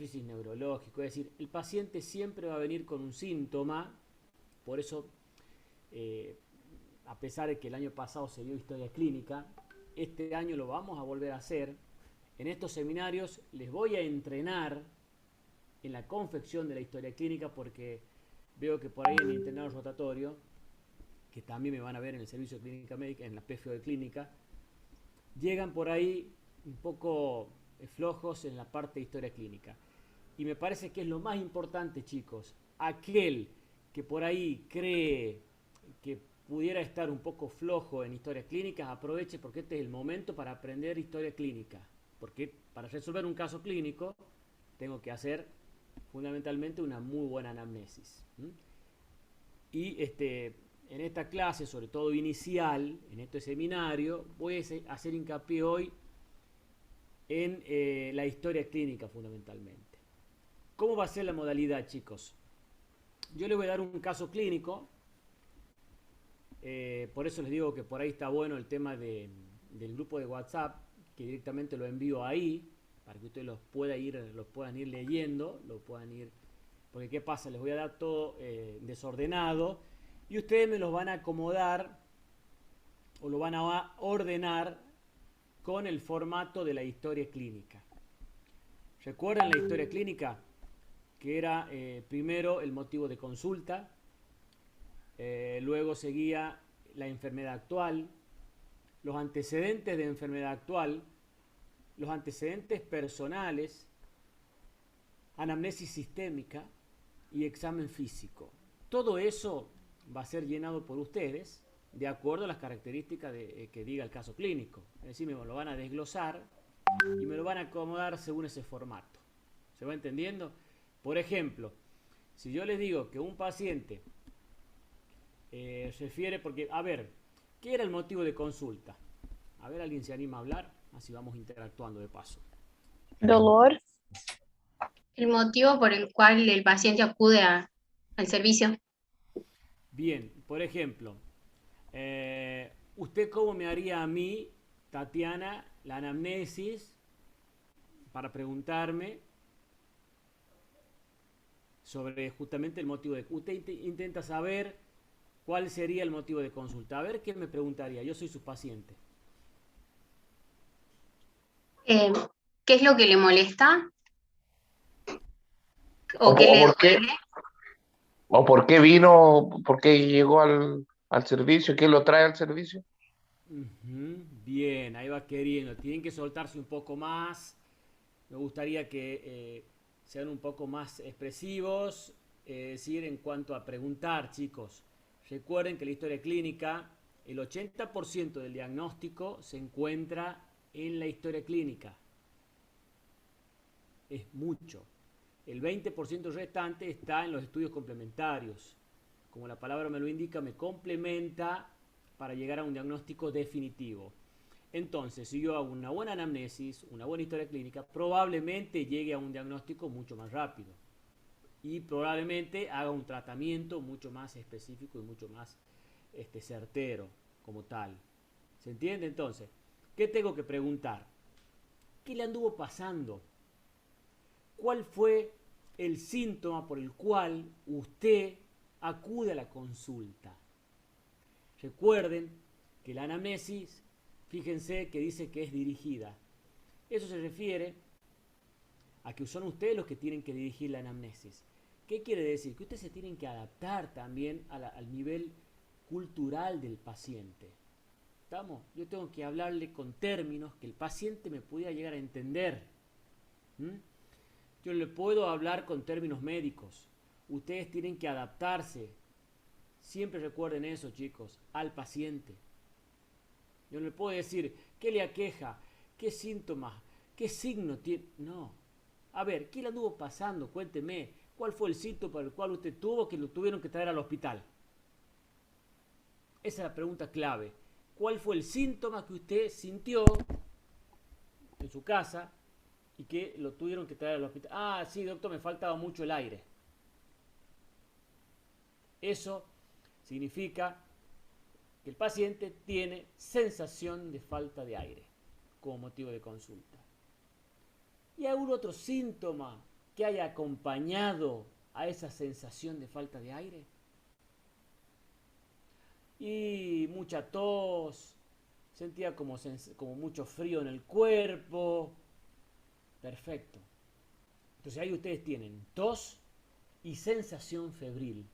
análisis neurológico, es decir, el paciente siempre va a venir con un síntoma, por eso, eh, a pesar de que el año pasado se dio historia clínica, este año lo vamos a volver a hacer. En estos seminarios les voy a entrenar en la confección de la historia clínica porque veo que por ahí en el internado rotatorio, que también me van a ver en el servicio de clínica médica, en la PFO de clínica, llegan por ahí un poco flojos en la parte de historia clínica. Y me parece que es lo más importante, chicos. Aquel que por ahí cree que pudiera estar un poco flojo en historias clínicas, aproveche porque este es el momento para aprender historia clínica. Porque para resolver un caso clínico tengo que hacer fundamentalmente una muy buena anamnesis. Y en esta clase, sobre todo inicial, en este seminario, voy a hacer hincapié hoy en la historia clínica fundamentalmente. ¿Cómo va a ser la modalidad, chicos? Yo les voy a dar un caso clínico, por eso les digo que por ahí está bueno el tema del grupo de WhatsApp, que directamente lo envío ahí, para que ustedes los puedan ir leyendo, porque ¿qué pasa? Les voy a dar todo desordenado y ustedes me los van a acomodar o lo van a ordenar con el formato de la historia clínica. ¿Recuerdan la historia clínica? Que era primero el motivo de consulta, luego seguía la enfermedad actual, los antecedentes de enfermedad actual, los antecedentes personales, anamnesis sistémica y examen físico. Todo eso va a ser llenado por ustedes de acuerdo a las características que diga el caso clínico. Es decir, me lo van a desglosar y me lo van a acomodar según ese formato. ¿Se va entendiendo? Por ejemplo, si yo les digo que un paciente refiere, porque, a ver, ¿qué era el motivo de consulta? A ver, ¿alguien se anima a hablar? Así vamos interactuando de paso. Dolor, El motivo por el cual el paciente acude al servicio. Bien, por ejemplo, ¿usted cómo me haría a mí, Tatiana, la anamnesis para preguntarme sobre justamente el motivo de... Usted intenta saber cuál sería el motivo de consulta. A ver, ¿qué me preguntaría? Yo soy su paciente. Eh, ¿Qué es lo que le molesta o, o qué o le por qué, duele? o por qué vino, por qué llegó al servicio, qué lo trae al servicio. Ujú, bien, ahí va queriendo. Tienen que soltarse un poco más. Me gustaría que sean un poco más expresivos, es decir, en cuanto a preguntar, chicos. Recuerden que la historia clínica, el 80% del diagnóstico se encuentra en la historia clínica. Es mucho. El 20% restante está en los estudios complementarios. Como la palabra me lo indica, me complementa para llegar a un diagnóstico definitivo. Entonces, si yo hago una buena anamnesis, una buena historia clínica, probablemente llegue a un diagnóstico mucho más rápido y probablemente haga un tratamiento mucho más específico y mucho más certero como tal. ¿Se entiende entonces? ¿Qué tengo que preguntar? ¿Qué le anduvo pasando? ¿Cuál fue el síntoma por el cual usted acude a la consulta? Recuerden que la anamnesis, fíjense que dice que es dirigida. Eso se refiere a que son ustedes los que tienen que dirigir la anamnesis. ¿Qué quiere decir? Que ustedes se tienen que adaptar también al nivel cultural del paciente. ¿Estamos? Yo tengo que hablarle con términos que el paciente me pudiera llegar a entender. ¿Mm? Yo le puedo hablar con términos médicos. Ustedes tienen que adaptarse. Siempre recuerden eso, chicos, al paciente. Yo no le puedo decir qué le aqueja, qué síntomas, qué signo tiene. No. A ver, ¿qué le anduvo pasando? Cuénteme. ¿Cuál fue el síntoma por el cual usted tuvo que lo tuvieron que traer al hospital? Esa es la pregunta clave. ¿Cuál fue el síntoma que usted sintió en su casa y que lo tuvieron que traer al hospital? Ah, sí, doctor, me faltaba mucho el aire. Eso significa que el paciente tiene sensación de falta de aire como motivo de consulta. ¿Y algún otro síntoma que haya acompañado a esa sensación de falta de aire? Y mucha tos, sentía como mucho frío en el cuerpo. Perfecto. Entonces ahí ustedes tienen tos y sensación febril.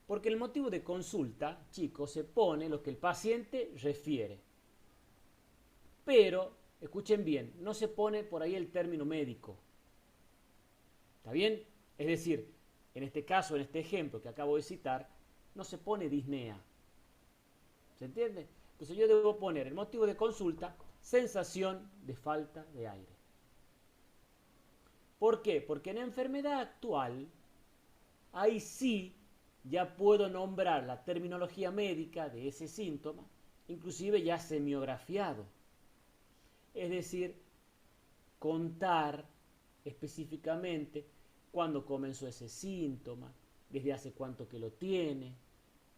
Porque el motivo de consulta, chicos, se pone lo que el paciente refiere. Pero, escuchen bien, no se pone por ahí el término médico. ¿Está bien? Es decir, en este caso, en este ejemplo que acabo de citar, no se pone disnea. ¿Se entiende? Entonces yo debo poner el motivo de consulta, sensación de falta de aire. ¿Por qué? Porque en la enfermedad actual, ahí sí ya puedo nombrar la terminología médica de ese síntoma, inclusive ya semiografiado. Es decir, contar específicamente cuándo comenzó ese síntoma, desde hace cuánto que lo tiene,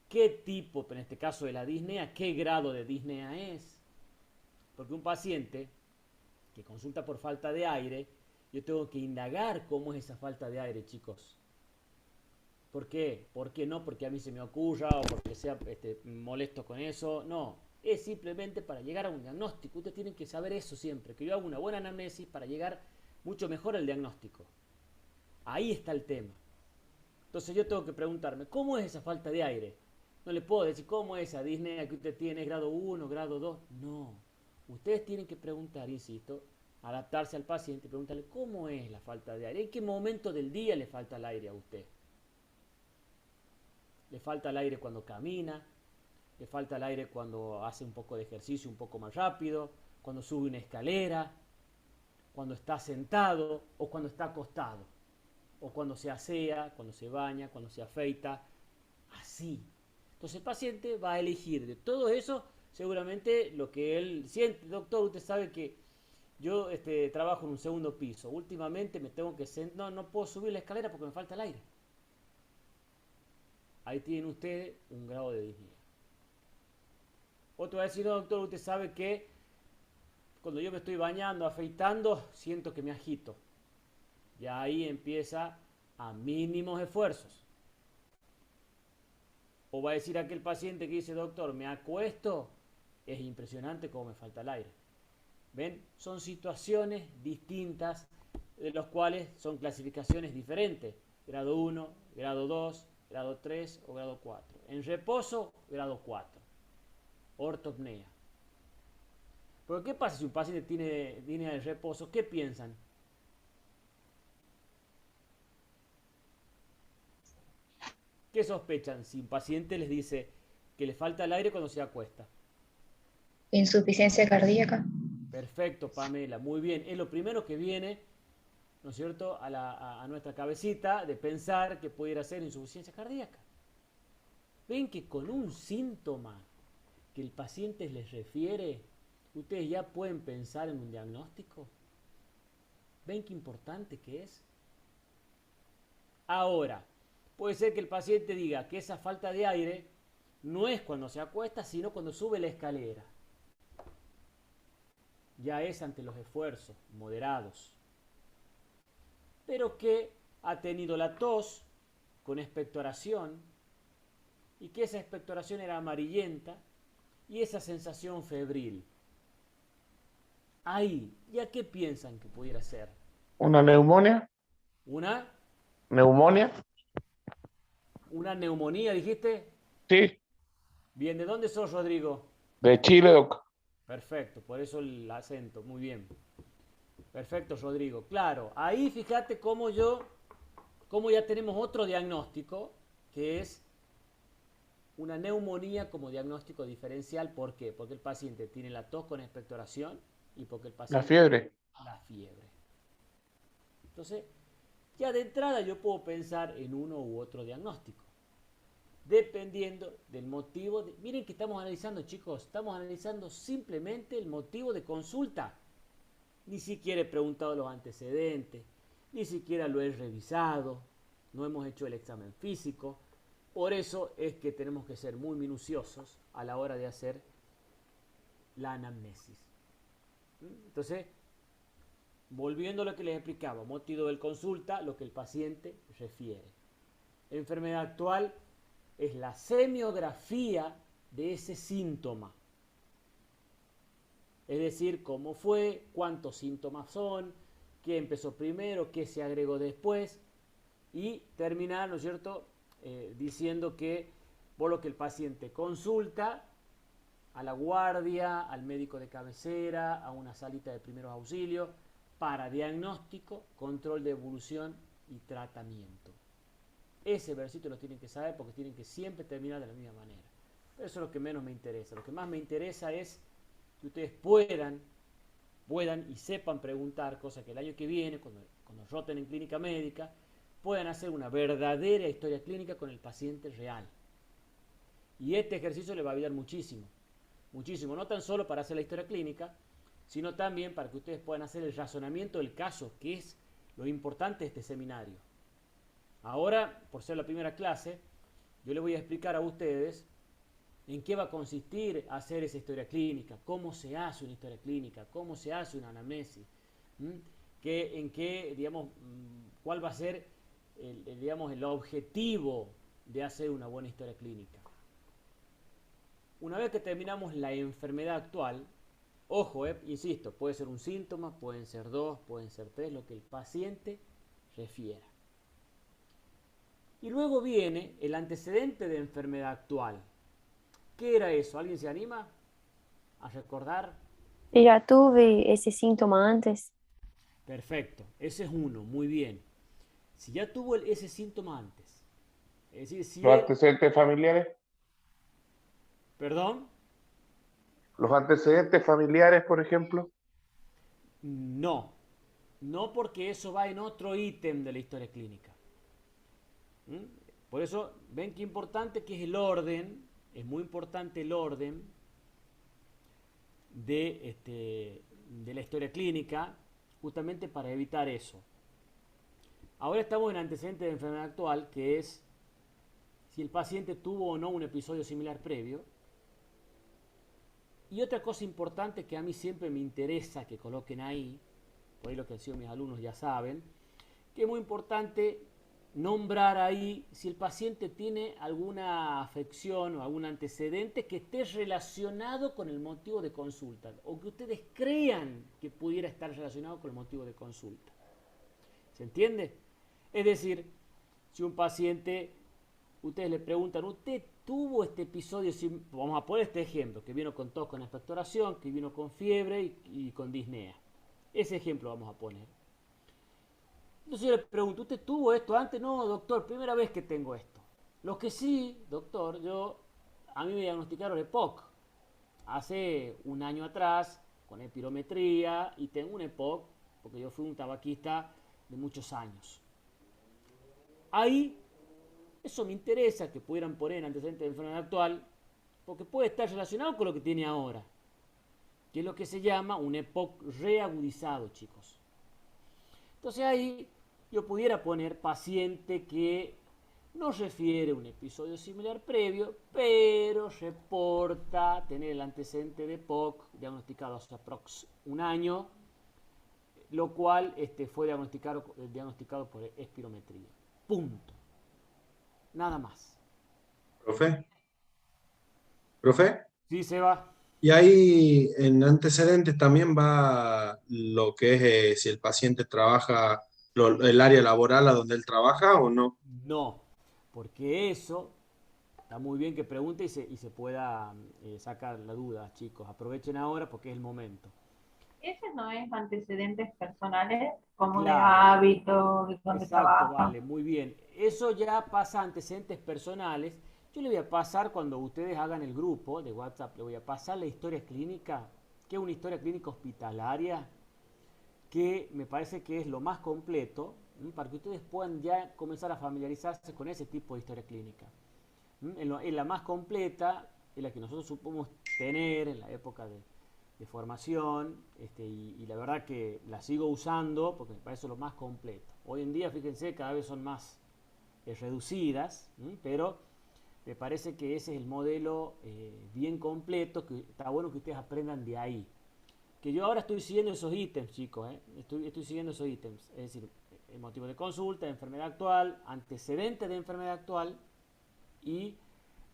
qué tipo, en este caso de la disnea, qué grado de disnea es. Porque un paciente que consulta por falta de aire, yo tengo que indagar cómo es esa falta de aire, chicos. ¿Por qué? ¿Por qué no? Porque a mí se me ocurra o porque sea molesto con eso. No, es simplemente para llegar a un diagnóstico. Ustedes tienen que saber eso siempre, que yo hago una buena anamnesis para llegar mucho mejor al diagnóstico. Ahí está el tema. Entonces yo tengo que preguntarme, ¿cómo es esa falta de aire? No le puedo decir, ¿cómo es esa disnea que usted tiene? ¿Es grado 1, grado 2? No. Ustedes tienen que preguntar, insisto, adaptarse al paciente y preguntarle, ¿cómo es la falta de aire? ¿En qué momento del día le falta el aire a usted? Le falta el aire cuando camina, le falta el aire cuando hace un poco de ejercicio un poco más rápido, cuando sube una escalera, cuando está sentado o cuando está acostado, o cuando se asea, cuando se baña, cuando se afeita, así. Entonces el paciente va a elegir de todo eso seguramente lo que él siente. Doctor, usted sabe que yo trabajo en un segundo piso, últimamente me tengo que sentar, no puedo subir la escalera porque me falta el aire. Ahí tiene usted un grado de disnea. Otro va a decir, no, doctor, usted sabe que cuando yo me estoy bañando, afeitando, siento que me agito. Ya ahí empieza a mínimos esfuerzos. O va a decir aquel paciente que dice, doctor, me acuesto, es impresionante cómo me falta el aire. ¿Ven? Son situaciones distintas, de los cuales son clasificaciones diferentes. Grado 1, grado 2, grado 3 o grado 4. En reposo, grado 4. Ortopnea. Pero ¿qué pasa si un paciente tiene disnea de reposo? ¿Qué piensan? ¿Qué sospechan si un paciente les dice que le falta el aire cuando se acuesta? Insuficiencia cardíaca. Perfecto, Pamela, muy bien. Es lo primero que viene, ¿no es cierto?, a nuestra cabecita de pensar que pudiera ser insuficiencia cardíaca. Ven que con un síntoma que el paciente les refiere, ustedes ya pueden pensar en un diagnóstico. ¿Ven qué importante que es? Ahora, puede ser que el paciente diga que esa falta de aire no es cuando se acuesta, sino cuando sube la escalera. Ya es ante los esfuerzos moderados. Pero que ha tenido la tos con expectoración y que esa expectoración era amarillenta y esa sensación febril. Ahí, ¿ya qué piensan que pudiera ser? ¿Una neumonía? ¿Una? ¿Neumonía? ¿Una neumonía, dijiste? Sí, Bien, ¿de dónde sos, Rodrigo? de Chile, doc. Perfecto, por eso el acento, muy bien. Perfecto, Rodrigo. Claro, ahí fíjate cómo ya tenemos otro diagnóstico, que es una neumonía como diagnóstico diferencial. ¿Por qué? Porque el paciente tiene la tos con expectoración y porque el La paciente fiebre. tiene la fiebre. Entonces, ya de entrada yo puedo pensar en uno u otro diagnóstico, dependiendo del motivo. Miren que estamos analizando, chicos, estamos analizando simplemente el motivo de consulta. Ni siquiera he preguntado los antecedentes, ni siquiera lo he revisado, no hemos hecho el examen físico. Por eso es que tenemos que ser muy minuciosos a la hora de hacer la anamnesis. Entonces, volviendo a lo que les explicaba, motivo de consulta, lo que el paciente refiere. Enfermedad actual es la semiografía de ese síntoma. Es decir, cómo fue, cuántos síntomas son, qué empezó primero, qué se agregó después, y terminar, ¿no es cierto?, diciendo que por lo que el paciente consulta a la guardia, al médico de cabecera, a una salita de primeros auxilios, para diagnóstico, control de evolución y tratamiento. Ese versito lo tienen que saber porque tienen que siempre terminar de la misma manera. Pero eso es lo que menos me interesa. Lo que más me interesa es que ustedes puedan y sepan preguntar, cosa que el año que viene, cuando roten en clínica médica, puedan hacer una verdadera historia clínica con el paciente real. Y este ejercicio les va a ayudar muchísimo. Muchísimo, no tan solo para hacer la historia clínica, sino también para que ustedes puedan hacer el razonamiento del caso, que es lo importante de este seminario. Ahora, por ser la primera clase, yo les voy a explicar a ustedes en qué va a consistir hacer esa historia clínica, cómo se hace una historia clínica, cómo se hace una anamnesis, digamos, cuál va a ser el objetivo de hacer una buena historia clínica. Una vez que terminamos la enfermedad actual, ojo, insisto, puede ser un síntoma, pueden ser dos, pueden ser tres, lo que el paciente refiera. Y luego viene el antecedente de enfermedad actual. ¿Qué era eso? ¿Alguien se anima a recordar? Ya tuve ese síntoma antes. Perfecto, ese es uno, muy bien. Si ya tuvo ese síntoma antes, es decir, si ¿Los él... antecedentes familiares? ¿Perdón? ¿Los antecedentes familiares, por ejemplo? No, no porque eso va en otro ítem de la historia clínica. Por eso, ven qué importante que es el orden, es muy importante el orden de la historia clínica, justamente para evitar eso. Ahora estamos en antecedente de enfermedad actual, que es si el paciente tuvo o no un episodio similar previo. Y otra cosa importante que a mí siempre me interesa que coloquen ahí, por ahí lo que han sido mis alumnos ya saben, que es muy importante nombrar ahí si el paciente tiene alguna afección o algún antecedente que esté relacionado con el motivo de consulta o que ustedes crean que pudiera estar relacionado con el motivo de consulta. ¿Se entiende? Es decir, si un paciente, ustedes le preguntan, ¿usted tuvo este episodio? Vamos a poner este ejemplo, que vino con tos con expectoración, que vino con fiebre y con disnea. Ese ejemplo vamos a poner. Entonces yo le pregunto, ¿usted tuvo esto antes? No, doctor, primera vez que tengo esto. Lo que sí, doctor, a mí me diagnosticaron EPOC hace un año atrás, con espirometría, y tengo un EPOC, porque yo fui un tabaquista de muchos años. Ahí, eso me interesa que pudieran poner antecedentes de enfermedad actual, porque puede estar relacionado con lo que tiene ahora, que es lo que se llama un EPOC reagudizado, chicos. Entonces ahí yo pudiera poner paciente que no refiere a un episodio similar previo, pero reporta tener el antecedente de EPOC diagnosticado hace aprox un año, lo cual fue diagnosticado por espirometría. Punto. Nada más. ¿Profe? Sí, Seba. Y ahí en antecedentes también va lo que es si el paciente trabaja, el área laboral a donde él trabaja o no. No, porque eso está muy bien que pregunte y se pueda sacar la duda, chicos. Aprovechen ahora porque es el momento. Ese no es antecedentes personales, como de Claro, hábito, de dónde exacto, trabaja. vale, muy bien. Eso ya pasa a antecedentes personales. Yo le voy a pasar cuando ustedes hagan el grupo de WhatsApp, le voy a pasar la historia clínica, que es una historia clínica hospitalaria, que me parece que es lo más completo, para que ustedes puedan ya comenzar a familiarizarse con ese tipo de historia clínica. En la más completa, en la que nosotros supimos tener en la época de formación, y la verdad que la sigo usando porque me parece lo más completo. Hoy en día, fíjense, cada vez son más reducidas, pero me parece que ese es el modelo bien completo, que está bueno que ustedes aprendan de ahí. que yo ahora estoy siguiendo esos ítems, chicos, ¿eh? Estoy siguiendo esos ítems. Es decir, el motivo de consulta, enfermedad actual, antecedentes de enfermedad actual y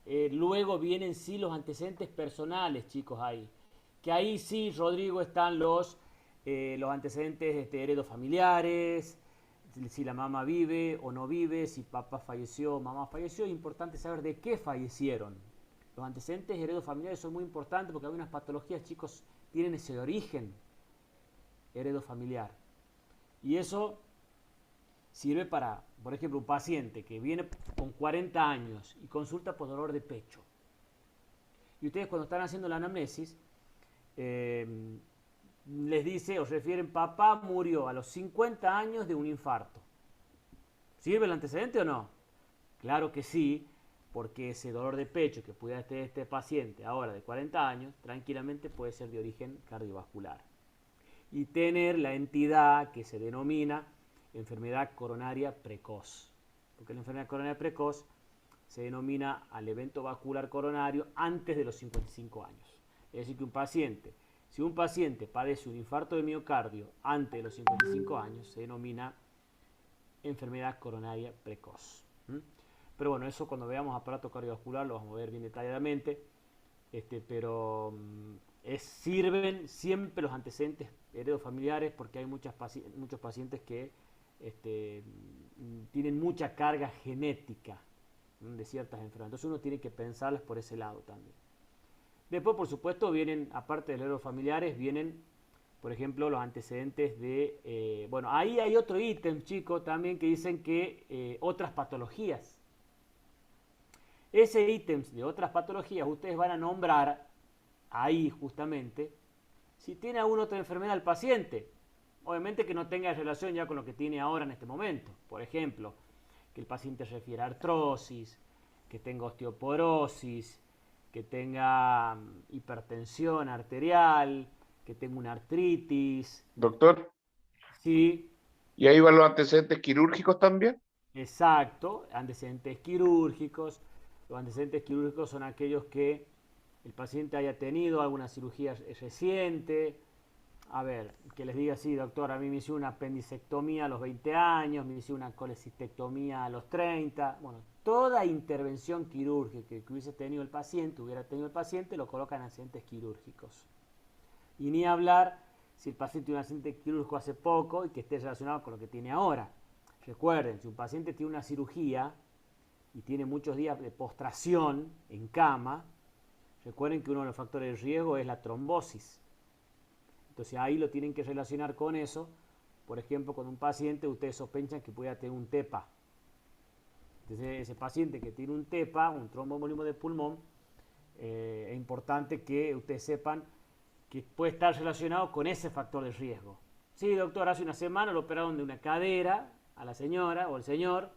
luego vienen sí los antecedentes personales, chicos, ahí. Que ahí sí, Rodrigo, están los antecedentes heredofamiliares, si la mamá vive o no vive, si papá falleció o mamá falleció. Es importante saber de qué fallecieron. Los antecedentes heredofamiliares son muy importantes porque algunas patologías, chicos, tienen ese origen heredofamiliar. Y eso sirve para, por ejemplo, un paciente que viene con 40 años y consulta por dolor de pecho. Y ustedes cuando están haciendo la anamnesis, les dice, os refieren, papá murió a los 50 años de un infarto. ¿Sirve el antecedente o no? Claro que sí, porque ese dolor de pecho que pudiera tener este paciente ahora de 40 años, tranquilamente puede ser de origen cardiovascular. Y tener la entidad que se denomina enfermedad coronaria precoz. Porque la enfermedad coronaria precoz se denomina al evento vascular coronario antes de los 55 años. Es decir, que si un paciente padece un infarto de miocardio antes de los 55 años, se denomina enfermedad coronaria precoz. Pero bueno, eso cuando veamos aparato cardiovascular lo vamos a ver bien detalladamente. Pero sirven siempre los antecedentes heredofamiliares porque hay muchos pacientes que tienen mucha carga genética de ciertas enfermedades. Entonces uno tiene que pensarlas por ese lado también. Después, por supuesto, vienen, aparte de los heredofamiliares, vienen, por ejemplo, los antecedentes de... bueno, ahí hay otro ítem, chicos, también que dicen que otras patologías. Ese ítem de otras patologías, ustedes van a nombrar ahí justamente si tiene alguna otra enfermedad el paciente. Obviamente que no tenga relación ya con lo que tiene ahora en este momento. Por ejemplo, que el paciente refiere a artrosis, que tenga osteoporosis, que tenga hipertensión arterial, que tenga una artritis. Doctor, Sí, ¿y ahí van los antecedentes quirúrgicos también? exacto, antecedentes quirúrgicos. Los antecedentes quirúrgicos son aquellos que el paciente haya tenido alguna cirugía reciente. A ver, que les diga, sí, doctor, a mí me hizo una apendicectomía a los 20 años, me hizo una colecistectomía a los 30. Bueno, toda intervención quirúrgica que hubiera tenido el paciente, lo colocan en accidentes quirúrgicos. Y ni hablar si el paciente tiene un accidente quirúrgico hace poco y que esté relacionado con lo que tiene ahora. Recuerden, si un paciente tiene una cirugía y tiene muchos días de postración en cama, recuerden que uno de los factores de riesgo es la trombosis. Entonces ahí lo tienen que relacionar con eso. Por ejemplo, con un paciente ustedes sospechan que pueda tener un TEPA. Entonces ese paciente que tiene un TEPA, un tromboembolismo de pulmón, es importante que ustedes sepan que puede estar relacionado con ese factor de riesgo. Sí, doctor, hace una semana lo operaron de una cadera a la señora o el señor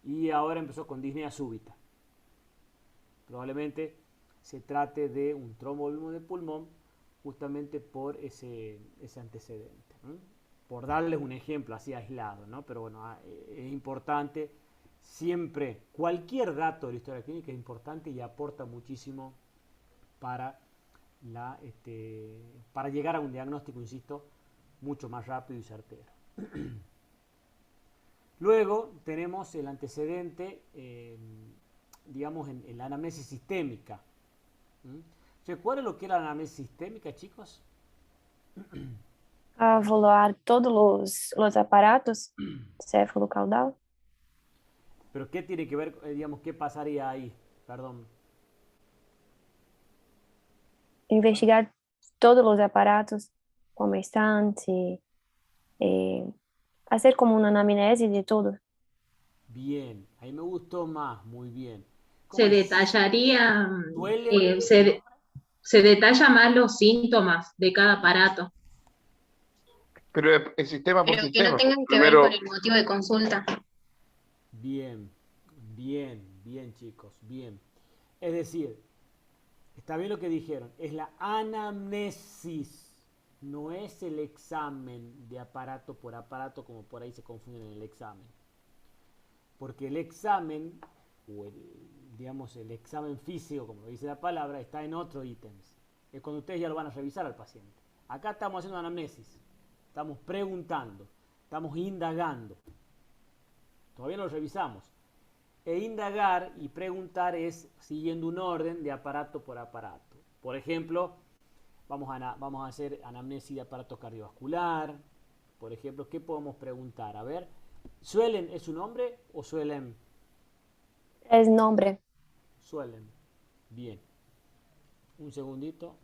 y ahora empezó con disnea súbita. Probablemente se trate de un tromboembolismo de pulmón justamente por ese antecedente. Por darles un ejemplo así aislado, ¿no? Pero bueno, es importante siempre, cualquier dato de la historia clínica es importante y aporta muchísimo para llegar a un diagnóstico, insisto, mucho más rápido y certero. Luego tenemos el antecedente, digamos, en la anamnesis sistémica. ¿Recuerdan lo que era la anamnesis sistémica, chicos? Avaliar todos los aparatos céfalo-caudal. ¿Pero qué tiene que ver, digamos, qué pasaría ahí? Perdón. Investigar todos los aparatos, como están, hacer como una anamnesis de todo. Bien, ahí me gustó más, muy bien. ¿Cómo Se es? detallaría, ¿Duele? se detalla más los síntomas de cada aparato. Pero es sistema por Pero que no sistema. tengan que ver Primero, con el motivo de consulta. Bien, bien, chicos, bien. Es decir, está bien lo que dijeron, es la anamnesis, no es el examen de aparato por aparato como por ahí se confunden en el examen. Porque el examen, o el examen físico, como dice la palabra, está en otro ítems. Es cuando ustedes ya lo van a revisar al paciente. Acá estamos haciendo anamnesis, estamos preguntando, estamos indagando. Todavía no lo revisamos. E indagar y preguntar es siguiendo un orden de aparato por aparato. Por ejemplo, vamos a hacer anamnesis de aparato cardiovascular. Por ejemplo, ¿qué podemos preguntar? A ver, ¿Suelen es un nombre o suelen? Es nombre. Suelen. Bien. Un segundito.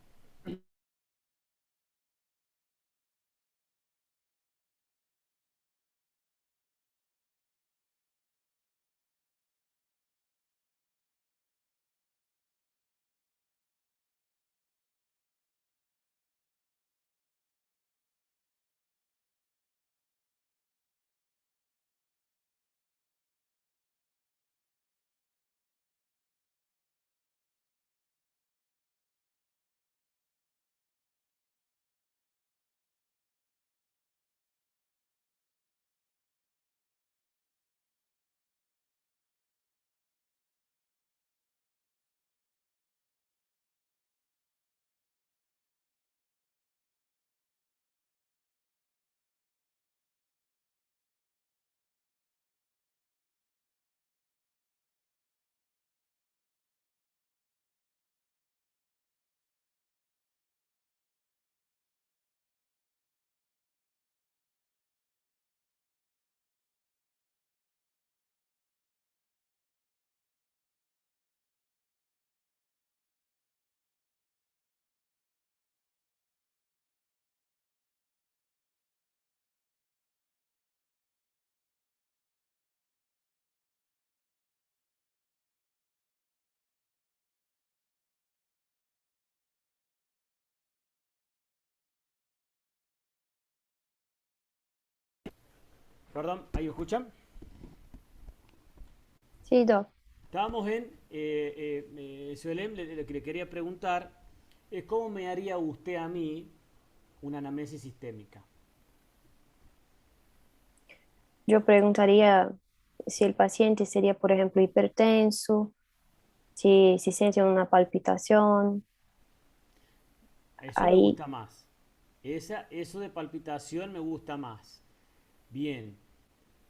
Perdón, ¿ahí me escuchan? Sí, Doc. Estábamos en, Suelem, lo que le quería preguntar es cómo me haría usted a mí una anamnesis sistémica. Yo preguntaría si el paciente sería, por ejemplo, hipertenso, si siente una palpitación. Eso me Ahí, gusta más. Eso de palpitación me gusta más. Bien.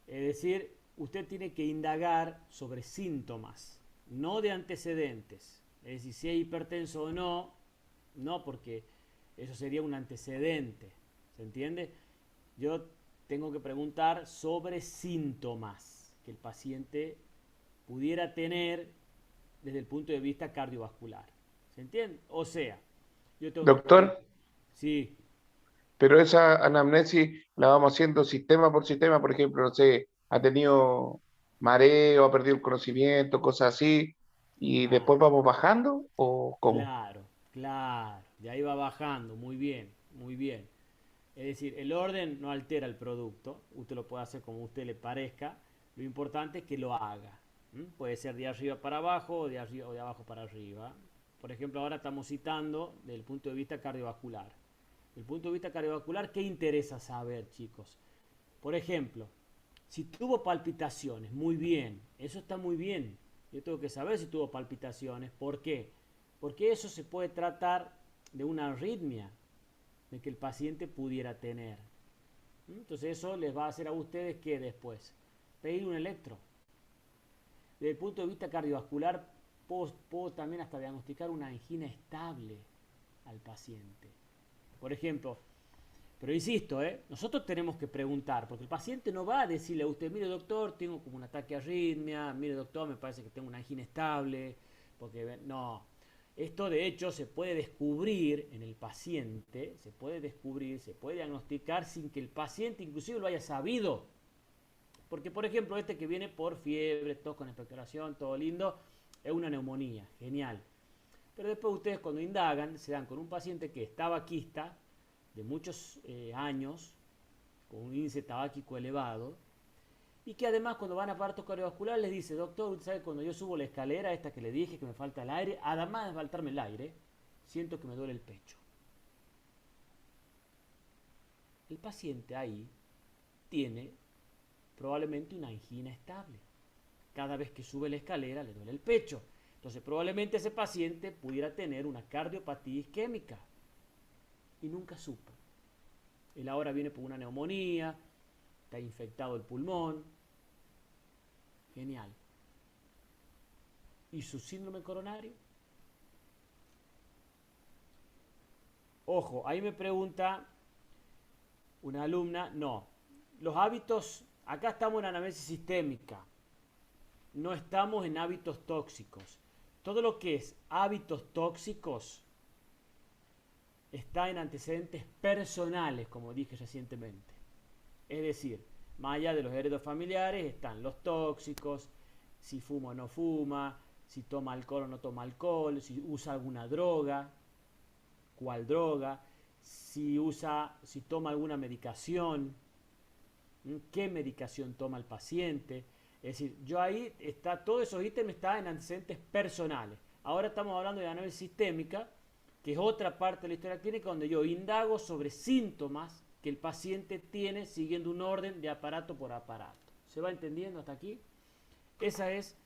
Es decir, usted tiene que indagar sobre síntomas, no de antecedentes. Es decir, si es hipertenso o no, no, porque eso sería un antecedente. ¿Se entiende? Yo tengo que preguntar sobre síntomas que el paciente pudiera tener desde el punto de vista cardiovascular. ¿Se entiende? O sea, yo tengo que Doctor, preguntar. Sí, pero esa anamnesis la vamos haciendo sistema por sistema, por ejemplo, no sé, ha tenido mareo, ha perdido el conocimiento, cosas así, y después claro. vamos bajando, ¿o cómo? Claro, claro, de ahí va bajando, muy bien, muy bien. Es decir, el orden no altera el producto, usted lo puede hacer como a usted le parezca, lo importante es que lo haga. Puede ser de arriba para abajo o de arriba o de abajo para arriba. Por ejemplo, ahora estamos citando desde el punto de vista cardiovascular. Desde el punto de vista cardiovascular, ¿qué interesa saber, chicos? Por ejemplo, si tuvo palpitaciones, muy bien, eso está muy bien. Yo tengo que saber si tuvo palpitaciones. ¿Por qué? Porque eso se puede tratar de una arritmia de que el paciente pudiera tener. Entonces eso les va a hacer a ustedes que después pedir un electro. Desde el punto de vista cardiovascular, puedo también hasta diagnosticar una angina estable al paciente. Por ejemplo, pero insisto, nosotros tenemos que preguntar, porque el paciente no va a decirle a usted, mire doctor, tengo como un ataque de arritmia, mire doctor, me parece que tengo una angina estable, porque no. Esto de hecho se puede descubrir en el paciente, se puede descubrir, se puede diagnosticar sin que el paciente inclusive lo haya sabido. Porque por ejemplo este que viene por fiebre, tos con expectoración, todo lindo, es una neumonía, genial. Pero después ustedes cuando indagan se dan con un paciente que es tabaquista, de muchos años, con un índice tabáquico elevado, y que además cuando van a aparato cardiovascular les dice, doctor, usted sabe cuando yo subo la escalera, esta que le dije que me falta el aire, además de faltarme el aire, siento que me duele el pecho. El paciente ahí tiene probablemente una angina estable. Cada vez que sube la escalera le duele el pecho. Entonces probablemente ese paciente pudiera tener una cardiopatía isquémica. y nunca supo. Él ahora viene por una neumonía, está infectado el pulmón. Genial. ¿Y su síndrome coronario? Ojo, ahí me pregunta una alumna, no, los hábitos, acá estamos en análisis sistémica, no estamos en hábitos tóxicos. Todo lo que es hábitos tóxicos está en antecedentes personales, como dije recientemente. Es decir, más allá de los heredos familiares están los tóxicos, si fuma o no fuma, si toma alcohol o no toma alcohol, si usa alguna droga, cuál droga, si toma alguna medicación, qué medicación toma el paciente. Es decir, yo ahí está, todos esos ítems están en antecedentes personales. Ahora estamos hablando de análisis sistémica, que es otra parte de la historia clínica donde yo indago sobre síntomas que el paciente tiene siguiendo un orden de aparato por aparato. ¿Se va entendiendo hasta aquí? Esa es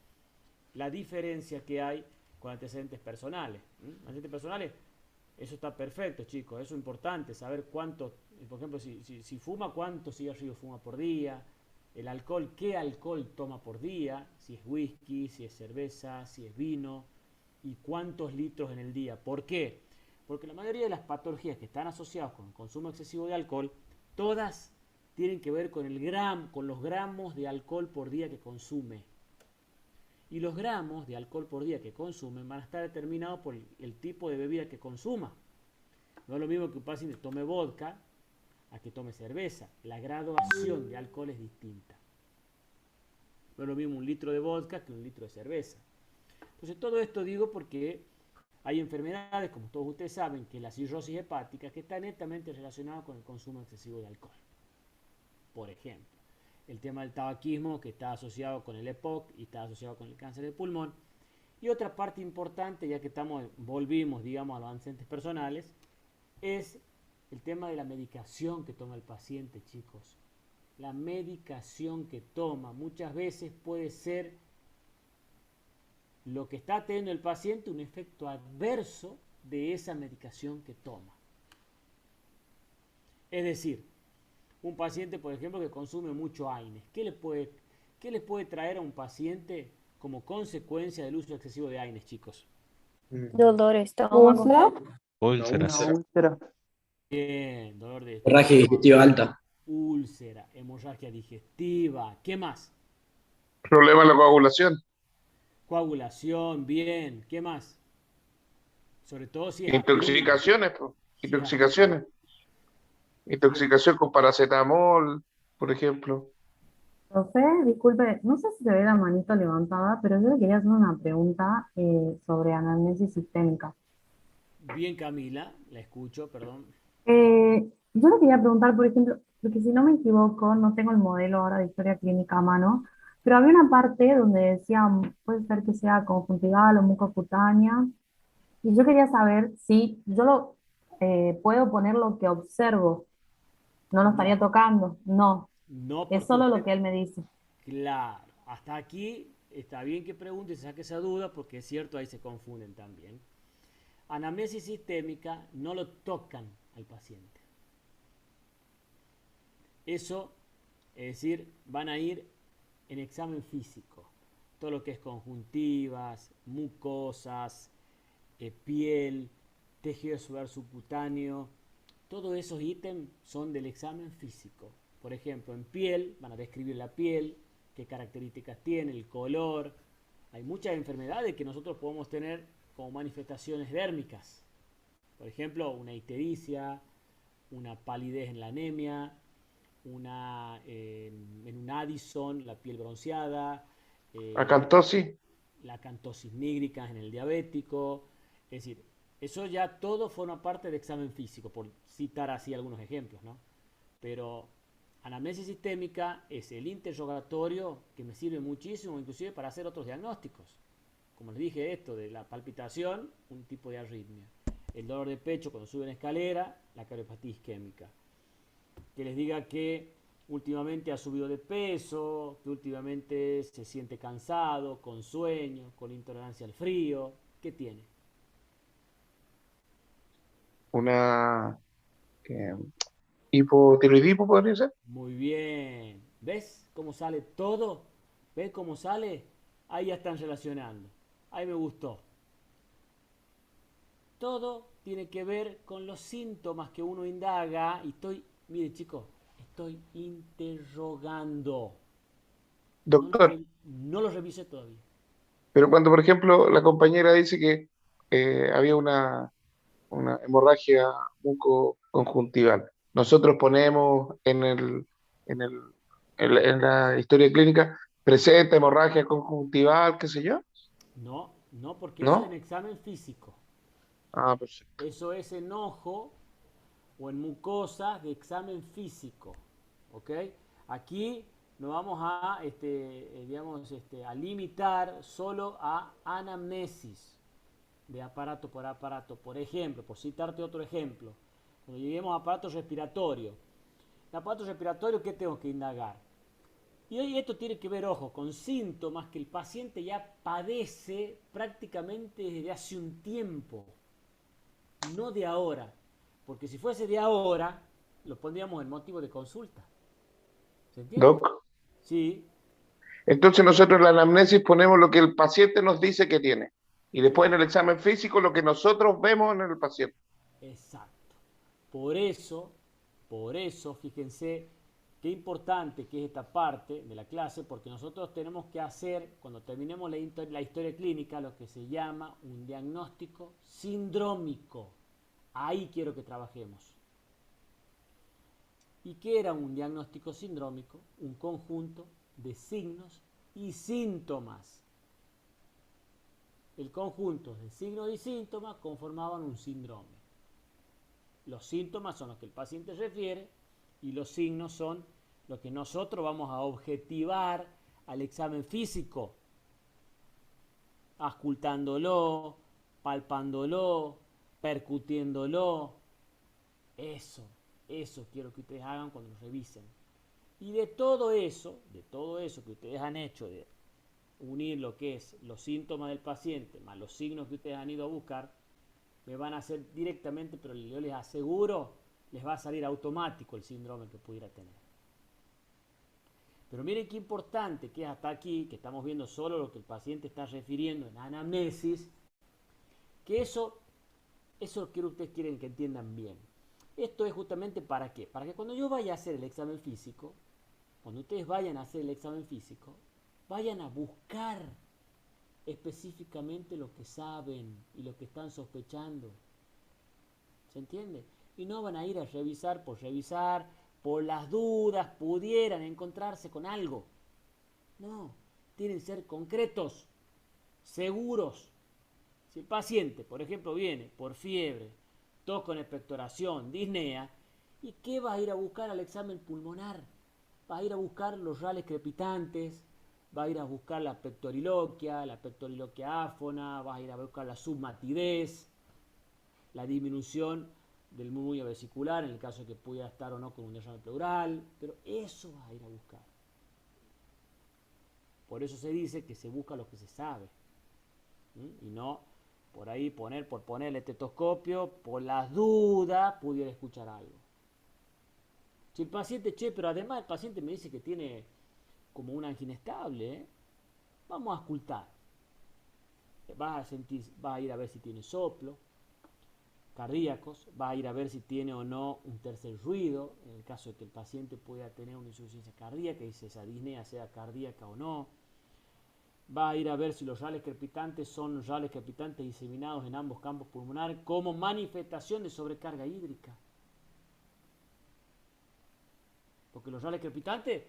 la diferencia que hay con antecedentes personales. Antecedentes personales, eso está perfecto, chicos, eso es importante, saber cuánto, por ejemplo, si fuma, cuántos cigarrillos fuma por día, el alcohol, qué alcohol toma por día, si es whisky, si es cerveza, si es vino, y cuántos litros en el día. ¿Por qué? Porque la mayoría de las patologías que están asociadas con el consumo excesivo de alcohol, todas tienen que ver con los gramos de alcohol por día que consume. Y los gramos de alcohol por día que consumen van a estar determinados por el tipo de bebida que consuma. No es lo mismo que un paciente tome vodka a que tome cerveza. La graduación de alcohol es distinta. No es lo mismo un litro de vodka que un litro de cerveza. Entonces todo esto digo porque hay enfermedades, como todos ustedes saben, que la cirrosis hepática, que está netamente relacionada con el consumo excesivo de alcohol. Por ejemplo, el tema del tabaquismo, que está asociado con el EPOC y está asociado con el cáncer de pulmón. Y otra parte importante, ya que volvimos, digamos, a los antecedentes personales, es el tema de la medicación que toma el paciente, chicos. La medicación que toma muchas veces puede ser lo que está teniendo el paciente un efecto adverso de esa medicación que toma. Es decir, un paciente, por ejemplo, que consume mucho AINES, ¿qué le puede traer a un paciente como consecuencia del uso excesivo de AINES, chicos? Dolor de estómago. Úlceras. Una úlcera. Bien, dolor de Hemorragia digestiva estómago, alta. úlcera, hemorragia digestiva, ¿qué más? Problema en la coagulación, Coagulación, bien, ¿qué más? Sobre todo si es agudo, intoxicaciones, po, si es agudo. intoxicaciones, intoxicación con paracetamol, por ejemplo. Profe, disculpe, no sé si se ve la manito levantada, pero yo le quería hacer una pregunta sobre anamnesis sistémica. Bien, Camila, la escucho, perdón. Yo le quería preguntar, por ejemplo, porque si no me equivoco, no tengo el modelo ahora de historia clínica a mano, pero había una parte donde decía, puede ser que sea conjuntival o mucocutánea, y yo quería saber si yo puedo poner lo que observo, no lo estaría No, tocando, no, no es porque solo lo usted, que él me dice. claro, hasta aquí está bien que pregunte y se saque esa duda porque es cierto, ahí se confunden también. Anamnesis sistémica no lo tocan al paciente. Eso, es decir, van a ir en examen físico. Todo lo que es conjuntivas, mucosas, piel, tejido celular subcutáneo, todos esos ítems son del examen físico. Por ejemplo, en piel van a describir la piel, qué características tiene, el color. Hay muchas enfermedades que nosotros podemos tener como manifestaciones dérmicas. Por ejemplo, una ictericia, una palidez en la anemia, en un Addison, la piel bronceada, eh, Acantosis, la cantosis nígrica en el diabético. Es decir, eso ya todo forma parte del examen físico, por citar así algunos ejemplos, ¿no? Pero anamnesis sistémica es el interrogatorio que me sirve muchísimo, inclusive para hacer otros diagnósticos. Como les dije, esto de la palpitación, un tipo de arritmia. El dolor de pecho cuando sube en escalera, la cardiopatía isquémica. Que les diga que últimamente ha subido de peso, que últimamente se siente cansado, con sueño, con intolerancia al frío. ¿Qué tiene? una Eh, hipotiroidismo podría ser. Muy bien. ¿Ves cómo sale todo? ¿Ves cómo sale? Ahí ya están relacionando. Ahí me gustó. Todo tiene que ver con los síntomas que uno indaga y mire chicos, estoy interrogando. Doctor, No lo revisé todavía. pero cuando, por ejemplo, la compañera dice que había una hemorragia mucoconjuntival, nosotros ponemos en la historia clínica, presenta hemorragia conjuntival, qué sé yo, No, no, porque eso es en ¿no? examen físico. Ah, perfecto. Eso es en ojo o en mucosas de examen físico. ¿Ok? Aquí nos vamos a, digamos, a limitar solo a anamnesis de aparato por aparato. Por ejemplo, por citarte otro ejemplo, cuando lleguemos a aparato respiratorio. El aparato respiratorio, ¿qué tengo que indagar? Y hoy esto tiene que ver, ojo, con síntomas que el paciente ya padece prácticamente desde hace un tiempo, no de ahora. Porque si fuese de ahora, lo pondríamos en motivo de consulta. ¿Se entiende? Doc. Sí, Entonces nosotros en la anamnesis ponemos lo que el paciente nos dice que tiene. Y después en el examen físico lo que nosotros vemos en el paciente. exacto. Por eso, fíjense qué importante que es esta parte de la clase, porque nosotros tenemos que hacer, cuando terminemos la historia clínica, lo que se llama un diagnóstico sindrómico. Ahí quiero que trabajemos. ¿Y qué era un diagnóstico sindrómico? Un conjunto de signos y síntomas. El conjunto de signos y síntomas conformaban un síndrome. Los síntomas son los que el paciente refiere y los signos son lo que nosotros vamos a objetivar al examen físico, auscultándolo, palpándolo, percutiéndolo. Eso quiero que ustedes hagan cuando lo revisen. Y de todo eso que ustedes han hecho, de unir lo que es los síntomas del paciente más los signos que ustedes han ido a buscar, me van a hacer directamente, pero yo les aseguro, les va a salir automático el síndrome que pudiera tener. Pero miren qué importante que es hasta aquí, que estamos viendo solo lo que el paciente está refiriendo en anamnesis, que eso quiero que ustedes quieren que entiendan bien. Esto es justamente para qué, para que cuando yo vaya a hacer el examen físico, cuando ustedes vayan a hacer el examen físico, vayan a buscar específicamente lo que saben y lo que están sospechando. ¿Se entiende? Y no van a ir a revisar, por las dudas pudieran encontrarse con algo. No, tienen que ser concretos, seguros. Si el paciente, por ejemplo, viene por fiebre, tos con expectoración, disnea, ¿y qué va a ir a buscar al examen pulmonar? Va a ir a buscar los rales crepitantes, va a ir a buscar la pectoriloquia áfona, va a ir a buscar la submatidez, la disminución del murmullo vesicular, en el caso de que pudiera estar o no con un derrame pleural, pero eso va a ir a buscar. Por eso se dice que se busca lo que se sabe, y no por ahí por poner el estetoscopio, por las dudas, pudiera escuchar algo. Si el paciente, pero además el paciente me dice que tiene como una angina estable, vamos a auscultar. Vas a ir a ver si tiene soplo cardíacos, vas a ir a ver si tiene o no un tercer ruido, en el caso de que el paciente pueda tener una insuficiencia cardíaca y si esa disnea sea cardíaca o no. Va a ir a ver si los rales crepitantes son rales crepitantes diseminados en ambos campos pulmonares como manifestación de sobrecarga hídrica. Porque los rales crepitantes,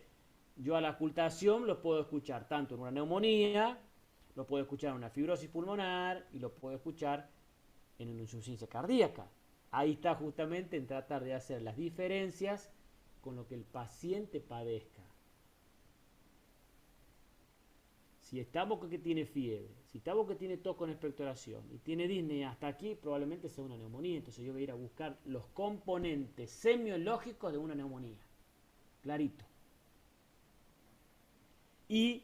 yo a la auscultación los puedo escuchar tanto en una neumonía, lo puedo escuchar en una fibrosis pulmonar y lo puedo escuchar en una insuficiencia cardíaca. Ahí está justamente en tratar de hacer las diferencias con lo que el paciente padezca. Si estamos con que tiene fiebre, si estamos que tiene tos con expectoración y tiene disnea hasta aquí, probablemente sea una neumonía. Entonces yo voy a ir a buscar los componentes semiológicos de una neumonía. Clarito. Y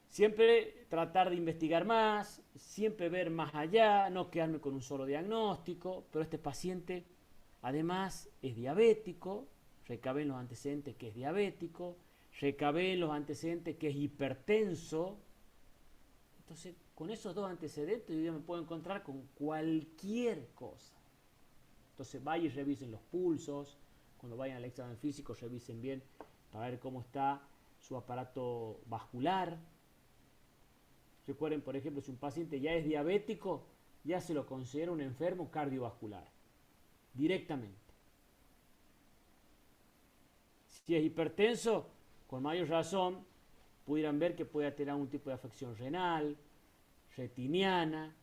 siempre tratar de investigar más, siempre ver más allá, no quedarme con un solo diagnóstico, pero este paciente Además, es diabético, recabé en los antecedentes que es diabético, recabé en los antecedentes que es hipertenso. Entonces, con esos dos antecedentes yo ya me puedo encontrar con cualquier cosa. Entonces, vayan y revisen los pulsos. Cuando vayan al examen físico, revisen bien para ver cómo está su aparato vascular. Recuerden, por ejemplo, si un paciente ya es diabético, ya se lo considera un enfermo cardiovascular, directamente. Si es hipertenso, con mayor razón, pudieran ver que puede tener algún tipo de afección renal, retiniana,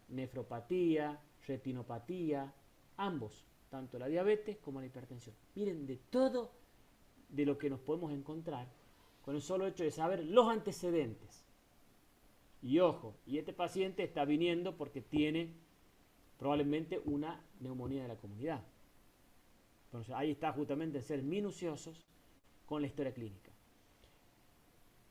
nefropatía, retinopatía, ambos, tanto la diabetes como la hipertensión. Miren, de todo de lo que nos podemos encontrar con el solo hecho de saber los antecedentes. Y ojo, y este paciente está viniendo porque tiene probablemente una neumonía de la comunidad. Entonces ahí está justamente ser minuciosos con la historia clínica.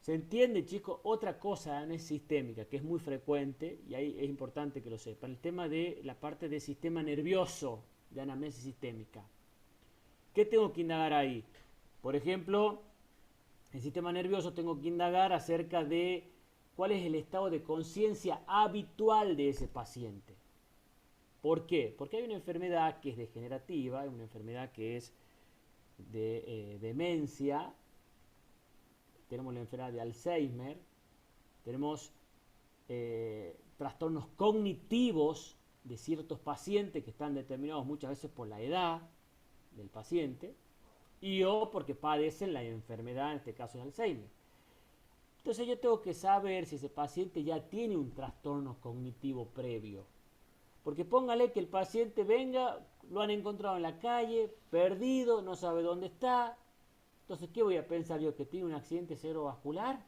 ¿Se entiende, chicos? Otra cosa de anamnesis sistémica que es muy frecuente, y ahí es importante que lo sepan, el tema de la parte del sistema nervioso de anamnesis sistémica. ¿Qué tengo que indagar ahí? Por ejemplo, el sistema nervioso tengo que indagar acerca de cuál es el estado de conciencia habitual de ese paciente. ¿Por qué? Porque hay una enfermedad que es degenerativa, hay una enfermedad que es de demencia, tenemos la enfermedad de Alzheimer, tenemos trastornos cognitivos de ciertos pacientes que están determinados muchas veces por la edad del paciente y o porque padecen la enfermedad, en este caso de Alzheimer. Entonces yo tengo que saber si ese paciente ya tiene un trastorno cognitivo previo. Porque póngale que el paciente venga, lo han encontrado en la calle, perdido, no sabe dónde está. Entonces, ¿qué voy a pensar yo? ¿Que tiene un accidente cerebrovascular?